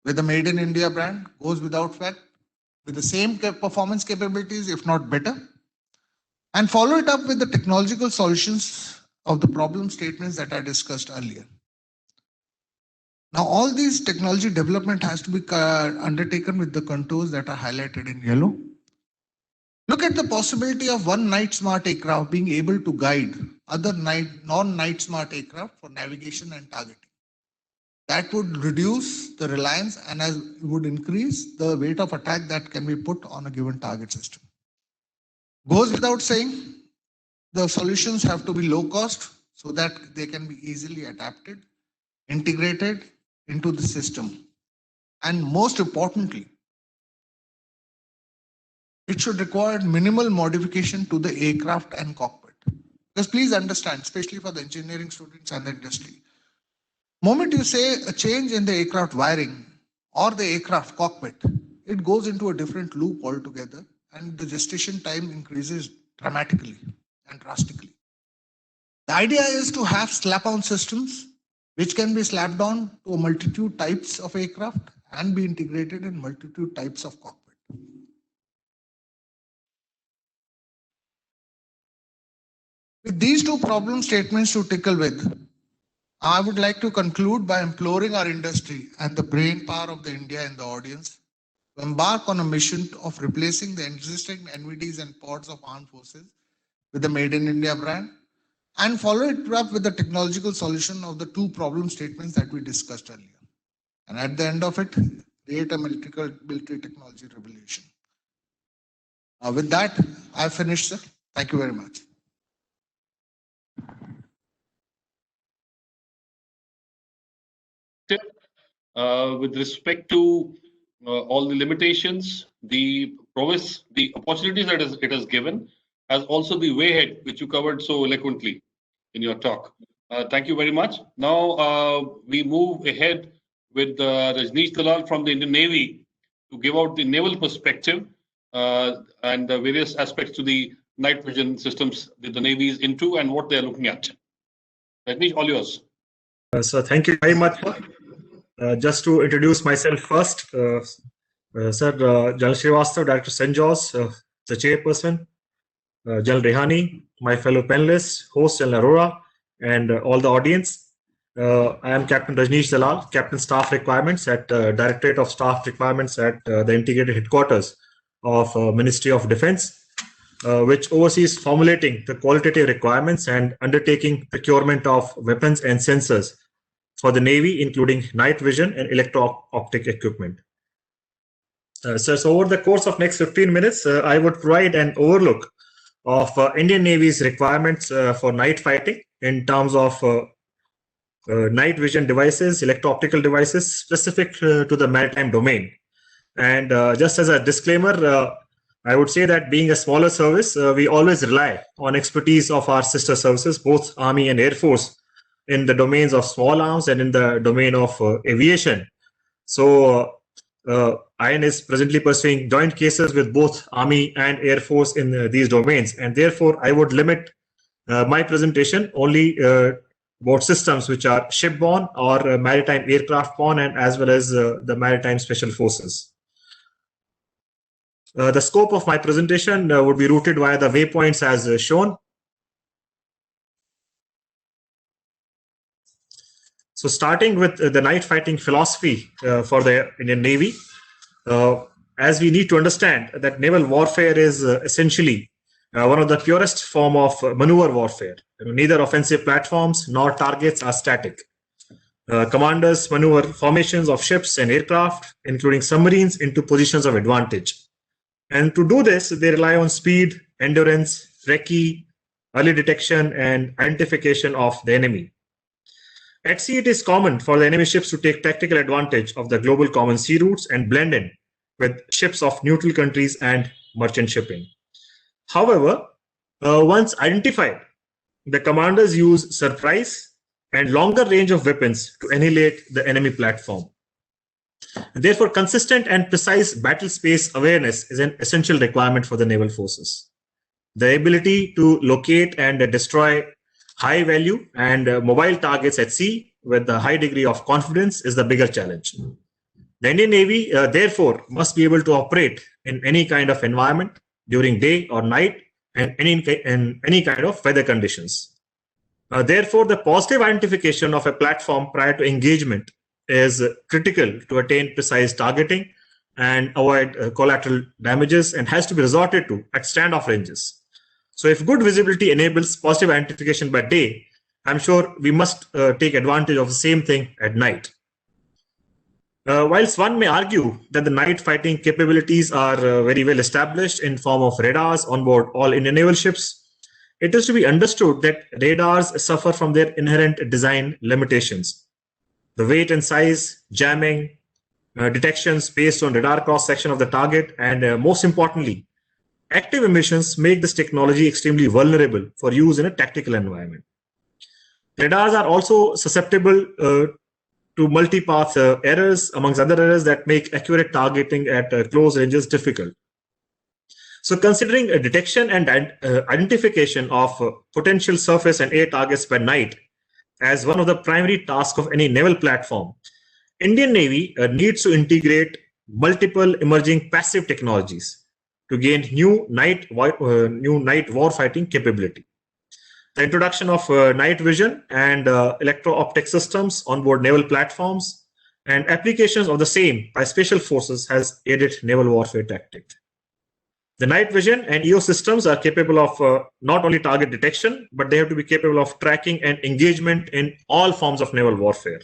with the Made in India brand, goes without fact, with the same performance capabilities, if not better, and follow it up with the technological solutions of the problem statements that I discussed earlier. Now, all these technology development has to be undertaken with the contours that are highlighted in yellow. Look at the possibility of one night smart aircraft being able to guide other non-night smart aircraft for navigation and targeting. That would reduce the reliance and would increase the weight of attack that can be put on a given target system. Goes without saying, the solutions have to be low cost so that they can be easily adapted, integrated into the system. And most importantly, it should require minimal modification to the aircraft and cockpit. Because please understand, especially for the engineering students and the industry, moment you say a change in the aircraft wiring or the aircraft cockpit, it goes into a different loop altogether, and the gestation time increases dramatically and drastically. The idea is to have slap-on systems which can be slapped on to a multitude types of aircraft and be integrated in multitude types of cockpit. With these two problem statements to tackle with, I would like to conclude by imploring our industry and the brain power of the India in the audience to embark on a mission of replacing the existing NVDs and pods of armed forces with the Made in India brand, and follow it up with the technological solution of the two problem statements that we discussed earlier. And at the end of it, create a military technology revolution. With that, I've finished, sir. Thank you very much. With respect to all the limitations, the promise, the opportunities that it has given, as also the way ahead, which you covered so eloquently in your talk. Thank you very much. Now we move ahead with Rajneesh Dalal from the Indian Navy to give out the naval perspective and the various aspects to the night vision systems that the Navy is into and what they're looking at. Rajneesh, all yours. So thank you very much. Just to introduce myself first, sir, General Srivastava, Director St. George, the chairperson, General Rehani, my fellow panelists, host General Arora, and all the audience. I am Captain Rajneesh Dalal, Captain Staff Requirements at Directorate of Staff Requirements at the Integrated Headquarters of Ministry of Defense, which oversees formulating the qualitative requirements and undertaking procurement of weapons and sensors for the Navy, including night vision and electro-optic equipment. So over the course of next 15 minutes, I would provide an overlook of Indian Navy's requirements for night fighting in terms of night vision devices, electro-optical devices specific to the maritime domain. And just as a disclaimer, I would say that being a smaller service, we always rely on expertise of our sister services, both Army and Air Force, in the domains of small arms and in the domain of aviation. So IN is presently pursuing joint cases with both Army and Air Force in these domains. And therefore, I would limit my presentation only about systems which are shipborne or maritime aircraft borne, and as well as the maritime special forces. The scope of my presentation would be routed via the waypoints as shown. So starting with the night fighting philosophy for the Indian Navy, as we need to understand that naval warfare is essentially one of the purest form of maneuver warfare. Neither offensive platforms nor targets are static. Commanders maneuver formations of ships and aircraft, including submarines, into positions of advantage. And to do this, they rely on speed, endurance, recce, early detection, and identification of the enemy. At sea, it is common for the enemy ships to take tactical advantage of the global common sea routes and blend in with ships of neutral countries and merchant shipping. However, once identified, the commanders use surprise and longer range of weapons to annihilate the enemy platform. Therefore, consistent and precise battle space awareness is an essential requirement for the naval forces. The ability to locate and destroy high value and mobile targets at sea with a high degree of confidence is the bigger challenge. The Indian Navy, therefore, must be able to operate in any kind of environment during day or night and in any kind of weather conditions. Therefore, the positive identification of a platform prior to engagement is critical to attain precise targeting and avoid collateral damages, and has to be resorted to at standoff ranges. So if good visibility enables positive identification by day, I'm sure we must take advantage of the same thing at night. Whilst one may argue that the night fighting capabilities are very well established in form of radars on board all Indian naval ships, it is to be understood that radars suffer from their inherent design limitations. The weight and size, jamming, detections based on radar cross-section of the target, and most importantly, active emissions make this technology extremely vulnerable for use in a tactical environment. Radars are also susceptible to multipath errors, amongst other errors that make accurate targeting at close ranges difficult. So considering a detection and identification of potential surface and air targets by night as one of the primary tasks of any naval platform, Indian Navy needs to integrate multiple emerging passive technologies to gain new night warfighting capability. The introduction of night vision and electro-optic systems on board naval platforms and applications of the same by special forces has aided naval warfare tactics. The night vision and EO systems are capable of not only target detection, but they have to be capable of tracking and engagement in all forms of naval warfare.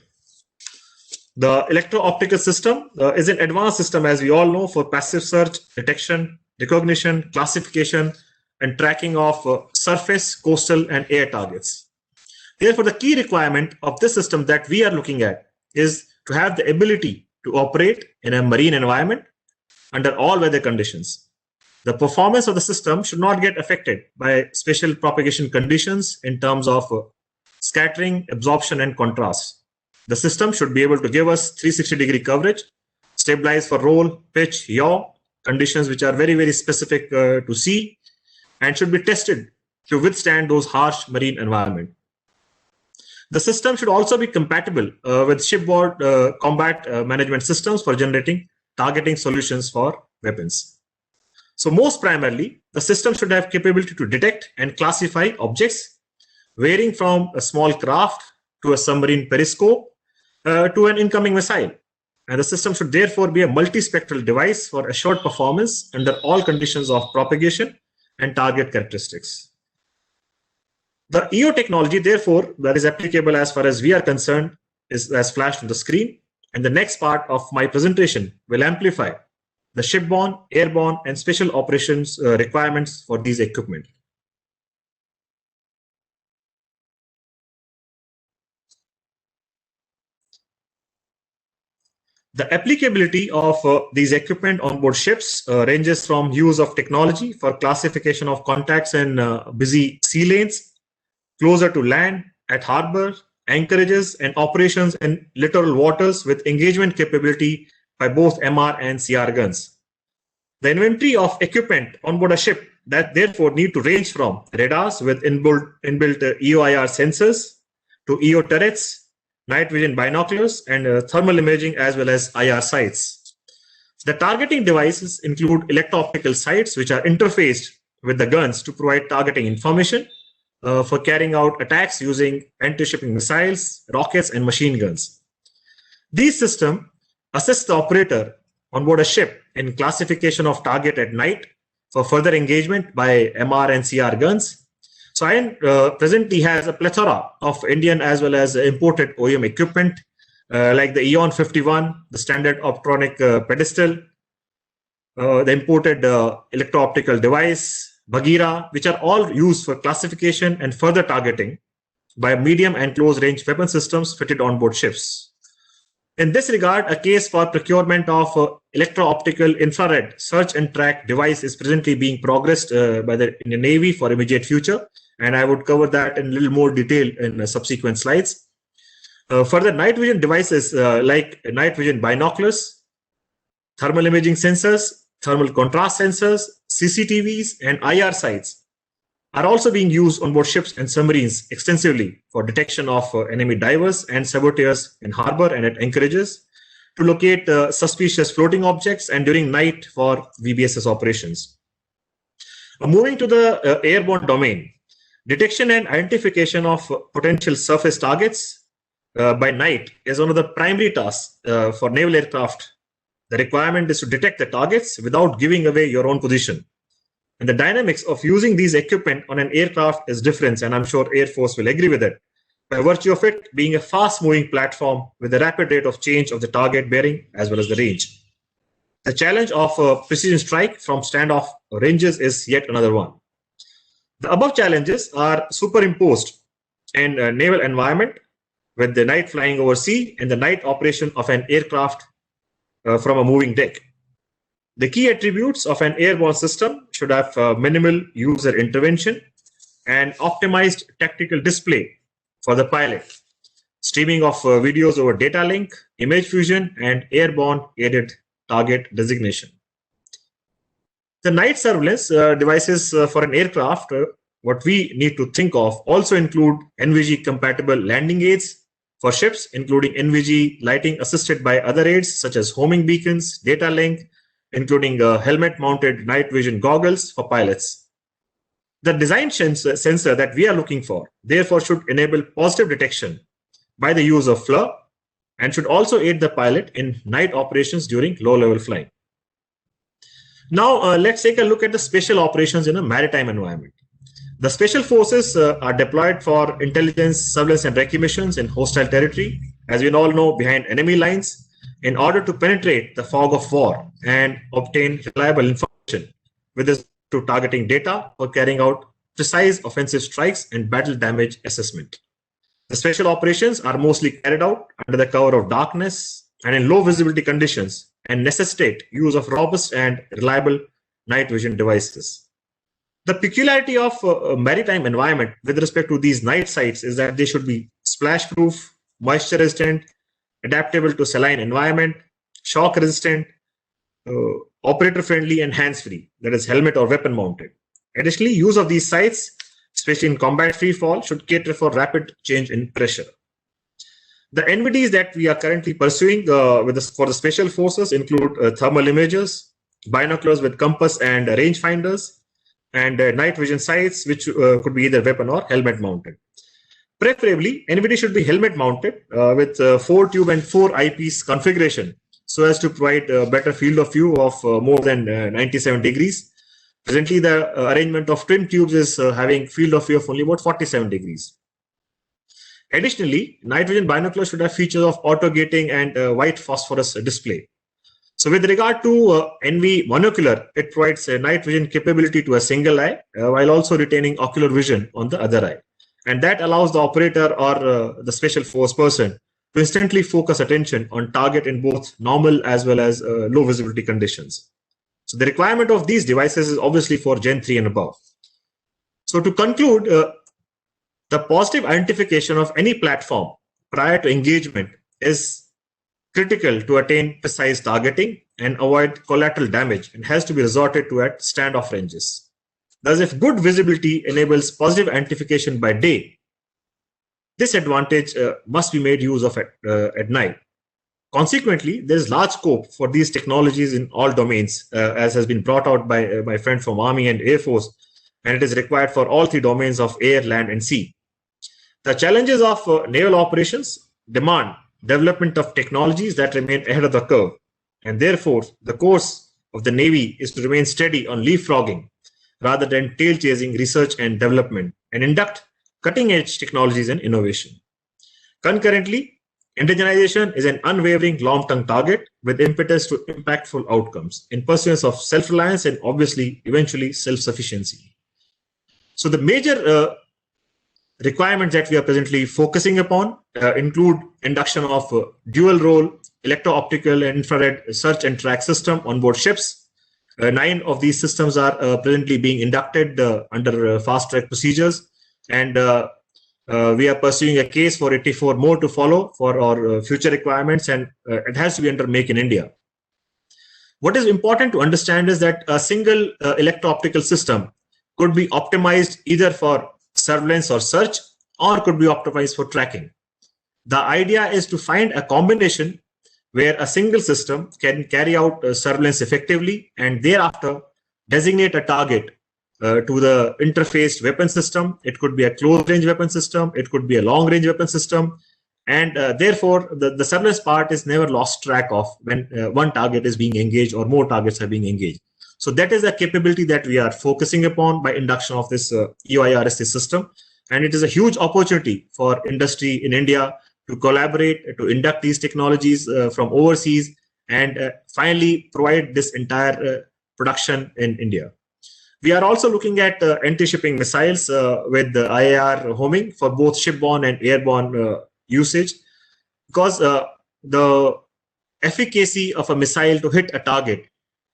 The electro-optical system is an advanced system, as we all know, for passive search, detection, recognition, classification, and tracking of surface, coastal, and air targets. Therefore, the key requirement of this system that we are looking at is to have the ability to operate in a marine environment under all weather conditions. The performance of the system should not get affected by spatial propagation conditions in terms of scattering, absorption, and contrast. The system should be able to give us 360-degree coverage, stabilize for roll, pitch, yaw, conditions which are very, very specific to sea, and should be tested to withstand those harsh marine environment. The system should also be compatible with shipboard combat management systems for generating targeting solutions for weapons. So most primarily, the system should have capability to detect and classify objects, varying from a small craft to a submarine periscope to an incoming missile. And the system should therefore be a multispectral device for assured performance under all conditions of propagation and target characteristics. The EO technology, therefore, that is applicable as far as we are concerned is as flashed on the screen. And the next part of my presentation will amplify the shipborne, airborne, and special operations requirements for these equipment. The applicability of these equipment on board ships ranges from use of technology for classification of contacts in busy sea lanes, closer to land, at harbor, anchorages, and operations in littoral waters with engagement capability by both MR and CR guns. The inventory of equipment on board a ship that therefore need to range from radars with inbuilt EO/IR sensors to EO turrets, night vision binoculars, and thermal imaging as well as IR sights. The targeting devices include electro-optical sights which are interfaced with the guns to provide targeting information for carrying out attacks using anti-shipping missiles, rockets, and machine guns. These systems assist the operator on board a ship in classification of target at night for further engagement by MR and CR guns. So IAN presently has a plethora of Indian as well as imported OEM equipment like the Eon 51, the standard optronic pedestal, the imported electro-optical device, Bagheera, which are all used for classification and further targeting by medium and close range weapon systems fitted on board ships. In this regard, a case for procurement of electro-optical infrared search and track device is presently being progressed by the Indian Navy for immediate future, and I would cover that in a little more detail in subsequent slides. Further, night vision devices like night vision binoculars, thermal imaging sensors, thermal contrast sensors, CCTVs, and IR sights are also being used on board ships and submarines extensively for detection of enemy divers and saboteurs in harbor and at anchorages, to locate suspicious floating objects, and during night for VBSS operations. Moving to the airborne domain, detection and identification of potential surface targets by night is one of the primary tasks for naval aircraft. The requirement is to detect the targets without giving away your own position. And the dynamics of using these equipment on an aircraft is different, and I'm sure Air Force will agree with it, by virtue of it being a fast-moving platform with a rapid rate of change of the target bearing as well as the range. The challenge of precision strike from standoff ranges is yet another one. The above challenges are superimposed in a naval environment with the night flying over sea and the night operation of an aircraft from a moving deck. The key attributes of an airborne system should have minimal user intervention and optimized tactical display for the pilot, streaming of videos over data link, image fusion, and airborne aided target designation. The night surveillance devices for an aircraft, what we need to think of, also include NVG compatible landing aids for ships, including NVG lighting assisted by other aids such as homing beacons, data link, including helmet mounted night vision goggles for pilots. The design sensor that we are looking for, therefore, should enable positive detection by the use of FLIR and should also aid the pilot in night operations during low-level flying. Now, let's take a look at the special operations in a maritime environment. The special forces are deployed for intelligence, surveillance, and recon missions in hostile territory, as we all know, behind enemy lines, in order to penetrate the fog of war and obtain reliable information with respect to targeting data or carrying out precise offensive strikes and battle damage assessment. The special operations are mostly carried out under the cover of darkness and in low visibility conditions and necessitate use of robust and reliable night vision devices. The peculiarity of a maritime environment with respect to these night sites is that they should be splash proof, moisture resistant, adaptable to saline environment, shock resistant, operator friendly, and hands free, that is helmet or weapon mounted. Additionally, use of these sites, especially in combat free fall, should cater for rapid change in pressure. The NVDs that we are currently pursuing for the special forces include thermal imagers, binoculars with compass and rangefinders, and night vision sights, which could be either weapon or helmet mounted. Preferably, NVD should be helmet mounted with 4 tube and 4 eyepiece configuration, so as to provide a better field of view of more than 97 degrees. Presently, the arrangement of twin tubes is having field of view of only about 47 degrees. Additionally, night vision binoculars should have features of auto gating and white phosphorus display. So with regard to NV monocular, it provides a night vision capability to a single eye while also retaining ocular vision on the other eye. And that allows the operator or the special force person to instantly focus attention on target in both normal as well as low visibility conditions. So the requirement of these devices is obviously for Gen 3 and above. So to conclude, the positive identification of any platform prior to engagement is critical to attain precise targeting and avoid collateral damage and has to be resorted to at standoff ranges. Thus, if good visibility enables positive identification by day, this advantage must be made use of at night. Consequently, there is large scope for these technologies in all domains, as has been brought out by my friend from Army and Air Force, and it is required for all 3 domains of air, land, and sea. The challenges of naval operations demand development of technologies that remain ahead of the curve, and therefore the course of the Navy is to remain steady on leapfrogging rather than tail chasing research and development and induct cutting edge technologies and innovation. Concurrently, indigenization is an unwavering long-term target with impetus to impactful outcomes in pursuance of self-reliance and obviously eventually self-sufficiency. So the major requirements that we are presently focusing upon include induction of dual role electro-optical and infrared search and track system on board ships. 9 of these systems are presently being inducted under fast track procedures, and we are pursuing a case for 84 more to follow for our future requirements, and it has to be under Make in India. What is important to understand is that a single electro-optical system could be optimized either for surveillance or search, or could be optimized for tracking. The idea is to find a combination where a single system can carry out surveillance effectively and thereafter designate a target to the interfaced weapon system. It could be a close-range weapon system, it could be a long-range weapon system, and therefore the surveillance part is never lost track of when one target is being engaged or more targets are being engaged. So that is a capability that we are focusing upon by induction of this EOIRST system. And it is a huge opportunity for industry in India to collaborate, to induct these technologies from overseas, and finally provide this entire production in India. We are also looking at anti-shipping missiles with the IAR homing for both shipborne and airborne usage, because the efficacy of a missile to hit a target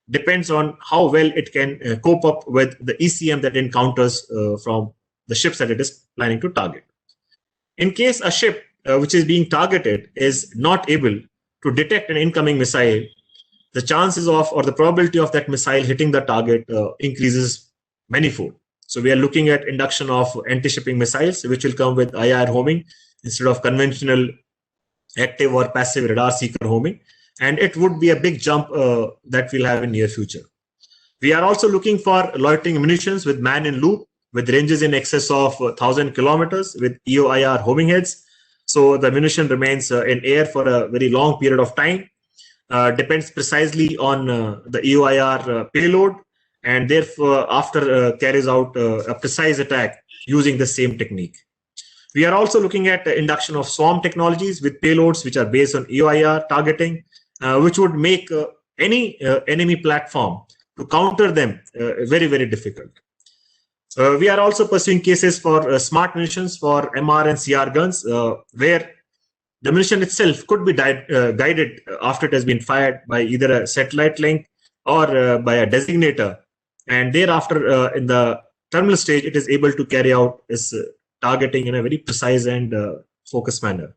depends on how well it can cope up with the ECM that it encounters from the ships that it is planning to target. In case a ship which is being targeted is not able to detect an incoming missile, the chances of or the probability of that missile hitting the target increases manifold. So we are looking at induction of anti-shipping missiles, which will come with IR homing instead of conventional active or passive radar seeker homing. And it would be a big jump that we'll have in near future. We are also looking for loitering munitions with man in loop, with ranges in excess of 1,000 kilometers with EO/IR homing heads. So the munition remains in air for a very long period of time. Depends precisely on the EO/IR payload, and therefore after carries out a precise attack using the same technique. We are also looking at the induction of swarm technologies with payloads which are based on EO/IR targeting, which would make any enemy platform to counter them very, very difficult. We are also pursuing cases for smart munitions for MR and CR guns, where the munition itself could be guided after it has been fired by either a satellite link or by a designator. And thereafter, in the terminal stage, it is able to carry out its targeting in a very precise and focused manner.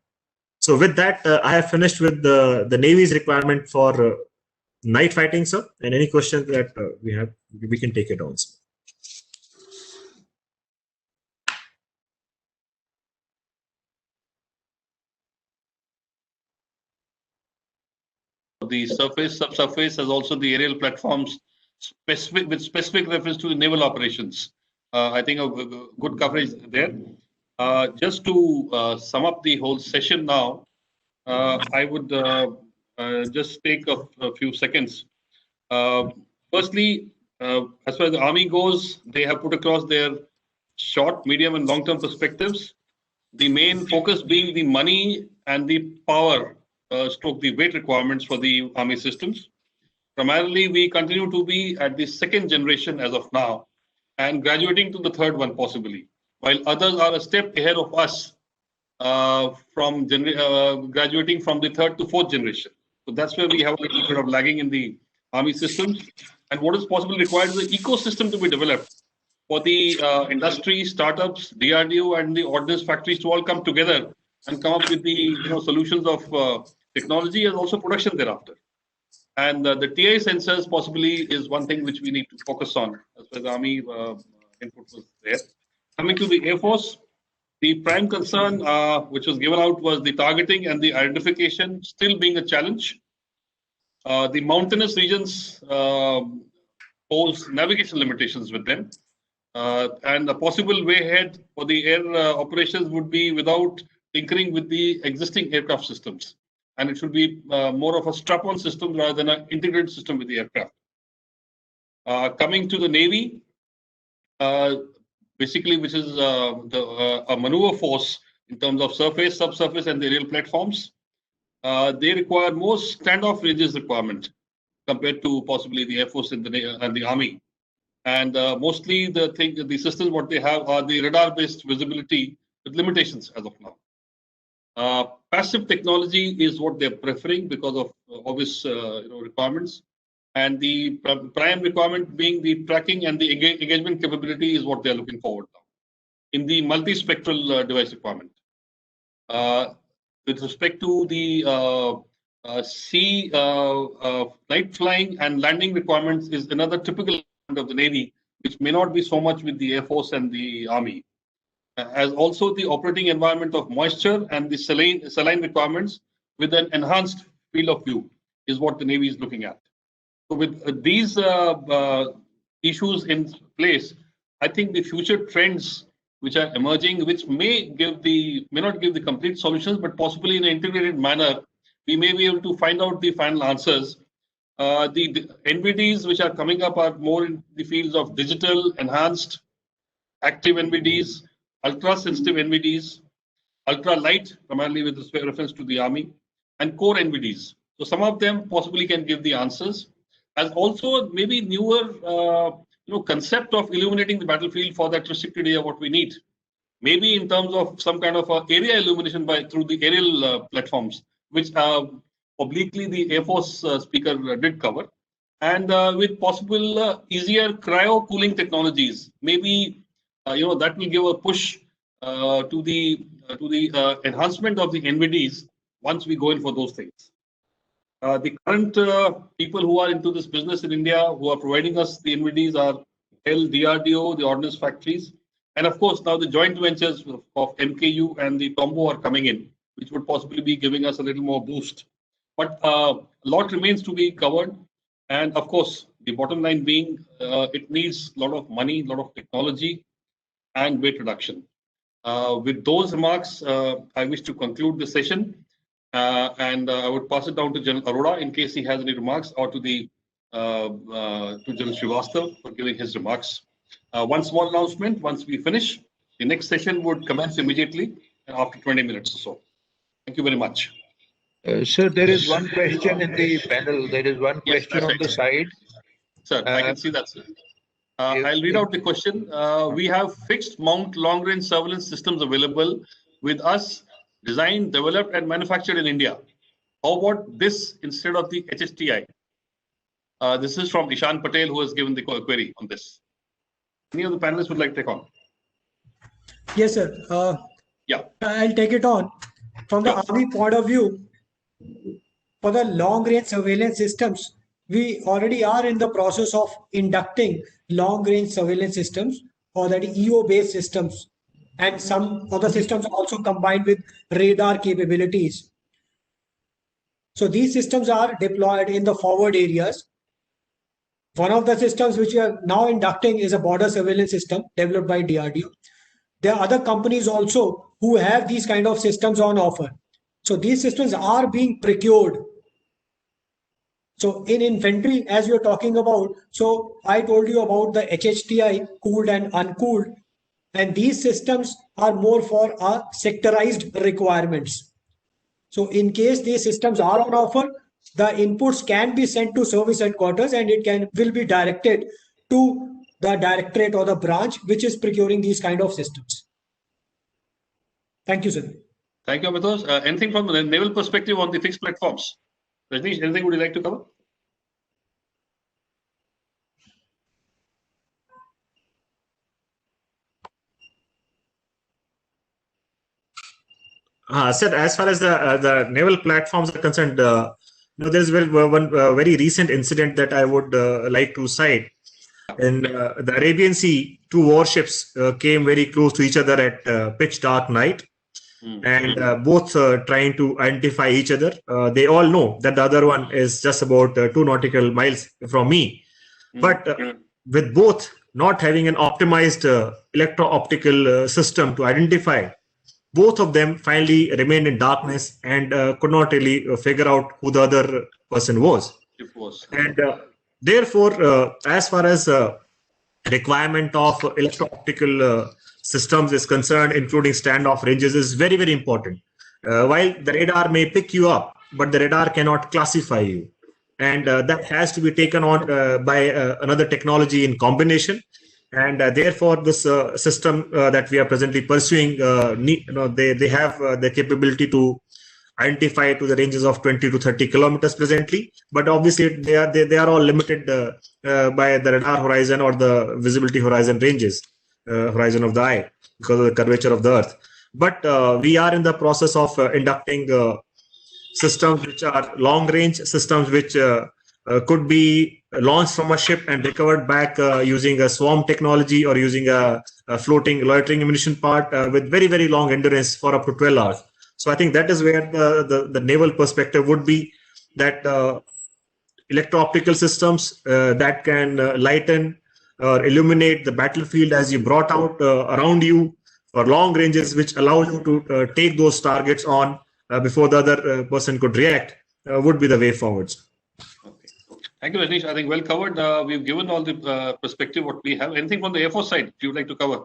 So with that, I have finished with the Navy's requirement for night fighting, sir. And any questions that we have, we can take it on, sir. The surface, subsurface, as also the aerial platforms, with specific reference to the naval operations. I think a good coverage there. Just to sum up the whole session now, I would just take a few seconds. Firstly, as far as the Army goes, they have put across their short, medium, and long-term perspectives. The main focus being the money and the power stroke the weight requirements for the Army systems. Primarily, we continue to be at the second generation as of now and graduating to the third one possibly, while others are a step ahead of us from graduating from the third to fourth generation. So that's where we have a little bit of lagging in the Army systems. And what is possibly required is an ecosystem to be developed for the industry, startups, DRDO, and the ordnance factories to all come together and come up with the solutions of technology and also production thereafter. And the TI sensors possibly is one thing which we need to focus on as far as the Army input was there. Coming to the Air Force, the prime concern which was given out was the targeting and the identification still being a challenge. The mountainous regions pose navigation limitations with them. And a possible way ahead for the air operations would be without tinkering with the existing aircraft systems. And it should be more of a strap-on system rather than an integrated system with the aircraft. Coming to the Navy, basically, which is a maneuver force in terms of surface, subsurface, and the aerial platforms, they require more standoff ranges requirement compared to possibly the Air Force and the Army. And mostly the systems what they have are the radar-based visibility with limitations as of now. Passive technology is what they're preferring because of obvious requirements, and the prime requirement being the tracking and the engagement capability is what they're looking forward now in the multispectral device requirement. With respect to the sea night flying and landing requirements is another typical of the Navy, which may not be so much with the Air Force and the Army. As also the operating environment of moisture and the saline requirements with an enhanced field of view is what the Navy is looking at. So with these issues in place, I think the future trends which are emerging, which may not give the complete solutions, but possibly in an integrated manner, we may be able to find out the final answers. The NVDs which are coming up are more in the fields of digital, enhanced, active NVDs, ultra-sensitive NVDs, ultra-light, primarily with reference to the Army, and core NVDs. So some of them possibly can give the answers, as also maybe newer concept of illuminating the battlefield for that restricted area what we need. Maybe in terms of some kind of area illumination through the aerial platforms, which obliquely the Air Force speaker did cover. and with possible easier cryo cooling technologies. Maybe that will give a push to the enhancement of the NVDs once we go in for those things. The current people who are into this business in India who are providing us the NVDs are Dell, DRDO, the ordnance factories, and of course now the joint ventures of MKU and the Tombo are coming in, which would possibly be giving us a little more boost. But a lot remains to be covered, and of course the bottom line being it needs a lot of money, a lot of technology, and weight reduction. With those remarks, I wish to conclude the session. And I would pass it down to General Arora in case he has any remarks, or to General Srivastav for giving his remarks. One small announcement: once we finish, the next session would commence immediately after 20 minutes or so. Thank you very much. Sir, there is one question in the panel. There is one question on the side. Sir, I can see that, sir. I'll read out the question. We have fixed mount long-range surveillance systems available with us, designed, developed, and manufactured in India. How about this instead of the HHTI? This is from Ishan Patel, who has given the query on this. Any of the panelists would like to take on? Yes, sir. Yeah. I'll take it on. From the Army point of view, for the long-range surveillance systems, we already are in the process of inducting long-range surveillance systems, or that EO-based systems. And some other systems are also combined with radar capabilities. So these systems are deployed in the forward areas. One of the systems which we are now inducting is a border surveillance system developed by DRDO. There are other companies also who have these kind of systems on offer. So these systems are being procured. So in infantry, as you're talking about, so I told you about the HHTI, cooled and uncooled. And these systems are more for our sectorized requirements. So in case these systems are on offer, the inputs can be sent to service headquarters, and it will be directed to the directorate or the branch which is procuring these kind of systems. Thank you, sir. Thank you, Amitosh. Anything from the naval perspective on the fixed platforms? Rajneesh, anything would you like to cover? Sir, as far as the naval platforms are concerned, there's one very recent incident that I would like to cite. In the Arabian Sea, two warships came very close to each other at pitch dark night, and both trying to identify each other. They all know that the other one is just about 2 nautical miles from me. But with both not having an optimized electro-optical system to identify, both of them finally remained in darkness and could not really figure out who the other person was. And therefore, as far as requirement of electro-optical systems is concerned, including standoff ranges, is very, very important. While the radar may pick you up, but the radar cannot classify you. And that has to be taken on by another technology in combination. And therefore, this system that we are presently pursuing, they have the capability to identify to the ranges of 20 to 30 kilometers presently. But obviously, they are all limited by the radar horizon or the visibility horizon ranges, horizon of the eye, because of the curvature of the Earth. But we are in the process of inducting systems which are long-range systems, which could be launched from a ship and recovered back using a swarm technology or using a floating loitering ammunition part with very, very long endurance for up to 12 hours. So I think that is where the naval perspective would be, that electro-optical systems that can lighten or illuminate the battlefield as you brought out around you, or long ranges which allow you to take those targets on before the other person could react, would be the way forwards. Thank you, Rajneesh. I think well covered. We've given all the perspective what we have. Anything from the Air Force side if you would like to cover,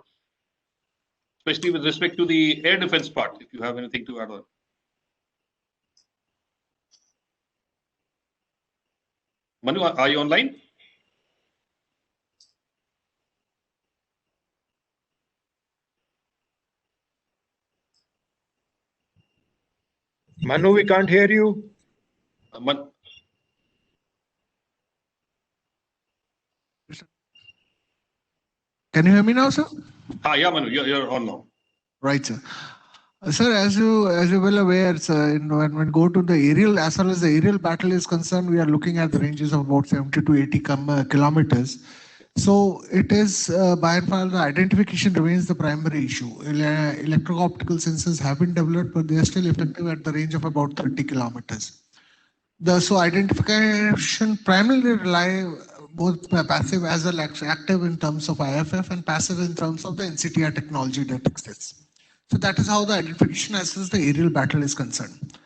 especially with respect to the air defense part, if you have anything to add on. Manu, are you online? Manu, we can't hear you. Can you hear me now, sir? Yeah, Manu, you're on now. Right, sir. Sir, as you well aware, sir, when we go to the aerial, as far as the aerial battle is concerned, we are looking at the ranges of about 70 to 80 kilometers. So it is by and large, the identification remains the primary issue. Electro-optical sensors have been developed, but they are still effective at the range of about 30 kilometers. So identification primarily rely both passive as well as active in terms of IFF and passive in terms of the NCTR technology that exists. So that is how the identification as far as the aerial battle is concerned.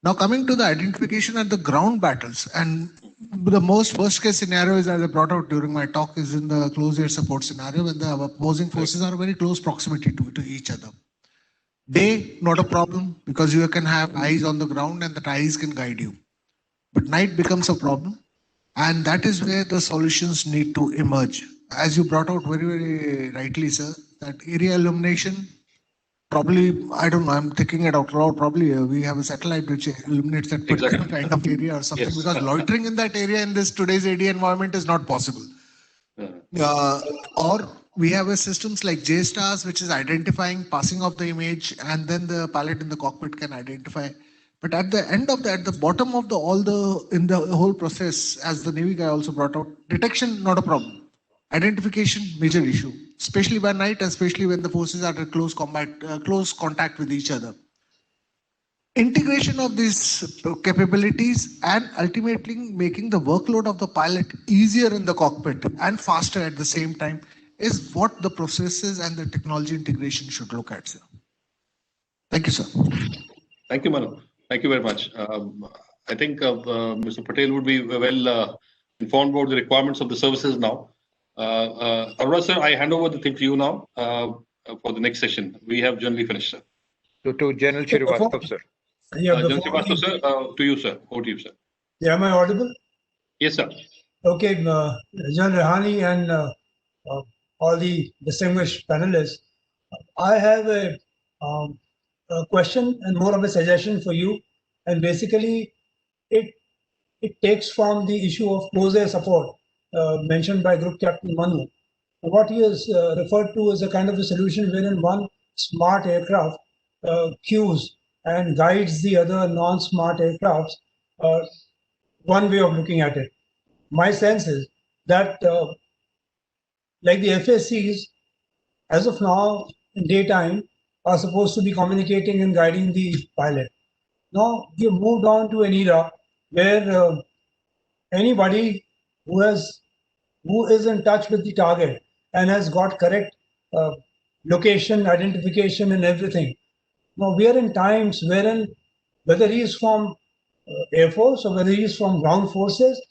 Now coming to the identification at the ground battles, and the most worst case scenario is, as I brought out during my talk, is in the close air support scenario when the opposing forces are very close proximity to each other. Day, not a problem, because you can have eyes on the ground and the eyes can guide you. But night becomes a problem, and that is where the solutions need to emerge. As you brought out very, very rightly, sir, that area illumination, probably, I don't know, I'm thinking it out loud, probably we have a satellite which illuminates that particular kind of area or something, Yes. because loitering in that area in this today's AD environment is not possible. Or we have a systems like JSTARS, which is identifying passing of the image, and then the pilot in the cockpit can identify. But at the end of that, at the bottom of in the whole process, as the Navy guy also brought out, detection, not a problem. Identification, major issue, especially by night, and especially when the forces are at close contact with each other. Integration of these capabilities and ultimately making the workload of the pilot easier in the cockpit and faster at the same time is what the processes and the technology integration should look at, sir. Thank you, sir. Thank you, Manu. Thank you very much. I think Mr. Patel would be well informed about the requirements of the services now. Arora sir, I hand over the thing to you now for the next session. We have generally finished, sir. To General Srivastava, sir. Yeah, General Srivastava, sir, to you, sir. Over to you, sir. Yeah, am I audible? Yes, sir. Okay, General Rehani and all the distinguished panelists, I have a question and more of a suggestion for you. And basically, it takes from the issue of close air support mentioned by Group Captain Manu. What he has referred to as a kind of a solution wherein one smart aircraft cues and guides the other non-smart aircrafts. One way of looking at it. My sense is that like the FSCs, as of now, in daytime, are supposed to be communicating and guiding the pilot. Now, we have moved on to an era where anybody who is in touch with the target and has got correct location, identification, and everything. Now, we are in times wherein whether he is from Air Force or whether he is from ground forces,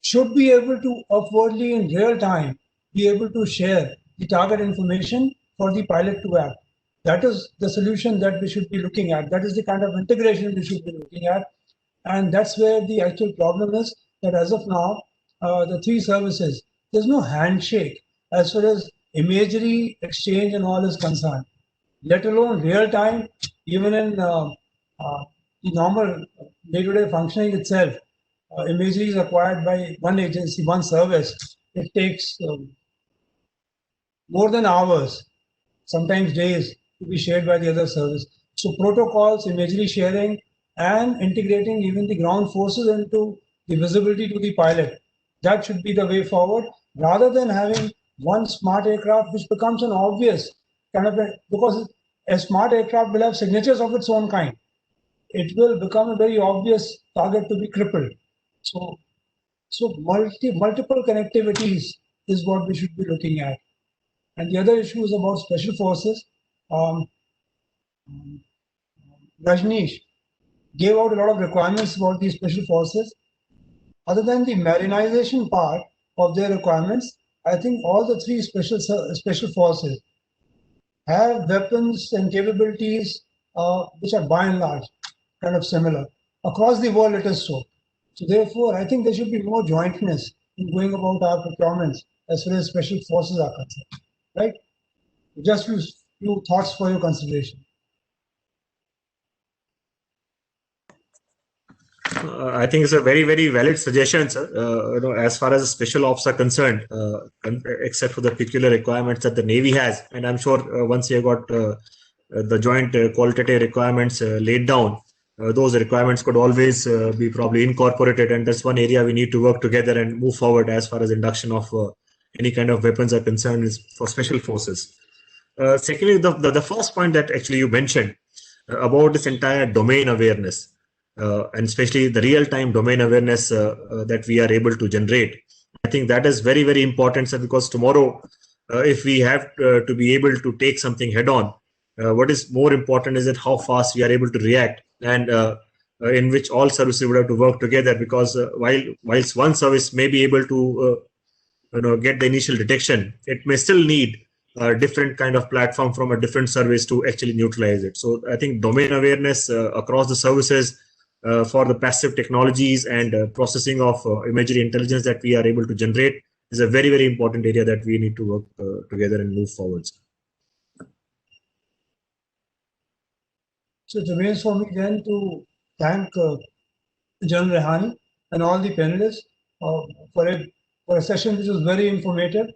should be able to upwardly in real time be able to share the target information for the pilot to act. That is the solution that we should be looking at. That is the kind of integration we should be looking at. And that's where the actual problem is, that as of now, the three services, there's no handshake as far as imagery exchange and all is concerned, let alone real time, even in the normal day-to-day functioning itself. Imagery is acquired by one agency, one service. It takes more than hours, sometimes days, to be shared by the other service. So protocols, imagery sharing, and integrating even the ground forces into the visibility to the pilot. That should be the way forward, rather than having one smart aircraft, which becomes an obvious kind of because a smart aircraft will have signatures of its own kind. It will become a very obvious target to be crippled. So multiple connectivities is what we should be looking at. And the other issue is about special forces. Rajneesh gave out a lot of requirements about these special forces. Other than the marinization part of their requirements, I think all the three special forces have weapons and capabilities which are by and large kind of similar. Across the world, it is so. So therefore, I think there should be more jointness in going about our procurements as far as special forces are concerned. Right? Just few thoughts for your consideration. I think it's a very, very valid suggestion, sir. As far as special ops are concerned, except for the peculiar requirements that the Navy has, and I'm sure once you got the joint qualitative requirements laid down, those requirements could always be probably incorporated, and that's one area we need to work together and move forward as far as induction of any kind of weapons are concerned is for special forces. Secondly, the first point that actually you mentioned about this entire domain awareness, and especially the real-time domain awareness that we are able to generate. I think that is very, very important, sir, because tomorrow, if we have to be able to take something head-on, what is more important is that how fast we are able to react, and in which all services would have to work together, because whilst one service may be able to get the initial detection, it may still need a different kind of platform from a different service to actually neutralize it. So I think domain awareness across the services for the passive technologies and processing of imagery intelligence that we are able to generate is a very, very important area that we need to work together and move forwards. So it remains for me then to thank General Rehani and all the panelists for a session which was very informative.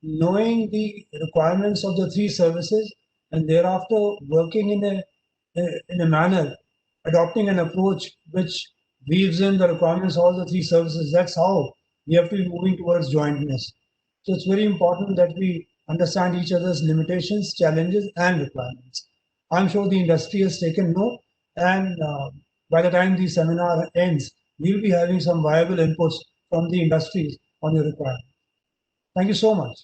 Knowing the requirements of the three services and thereafter working in a manner, adopting an approach which weaves in the requirements of all the three services, that's how we have to be moving towards jointness. So it's very important that we understand each other's limitations, challenges, and requirements. I'm sure the industry has taken note, and by the time the seminar ends, we'll be having some viable inputs from the industries on your requirements. Thank you so much.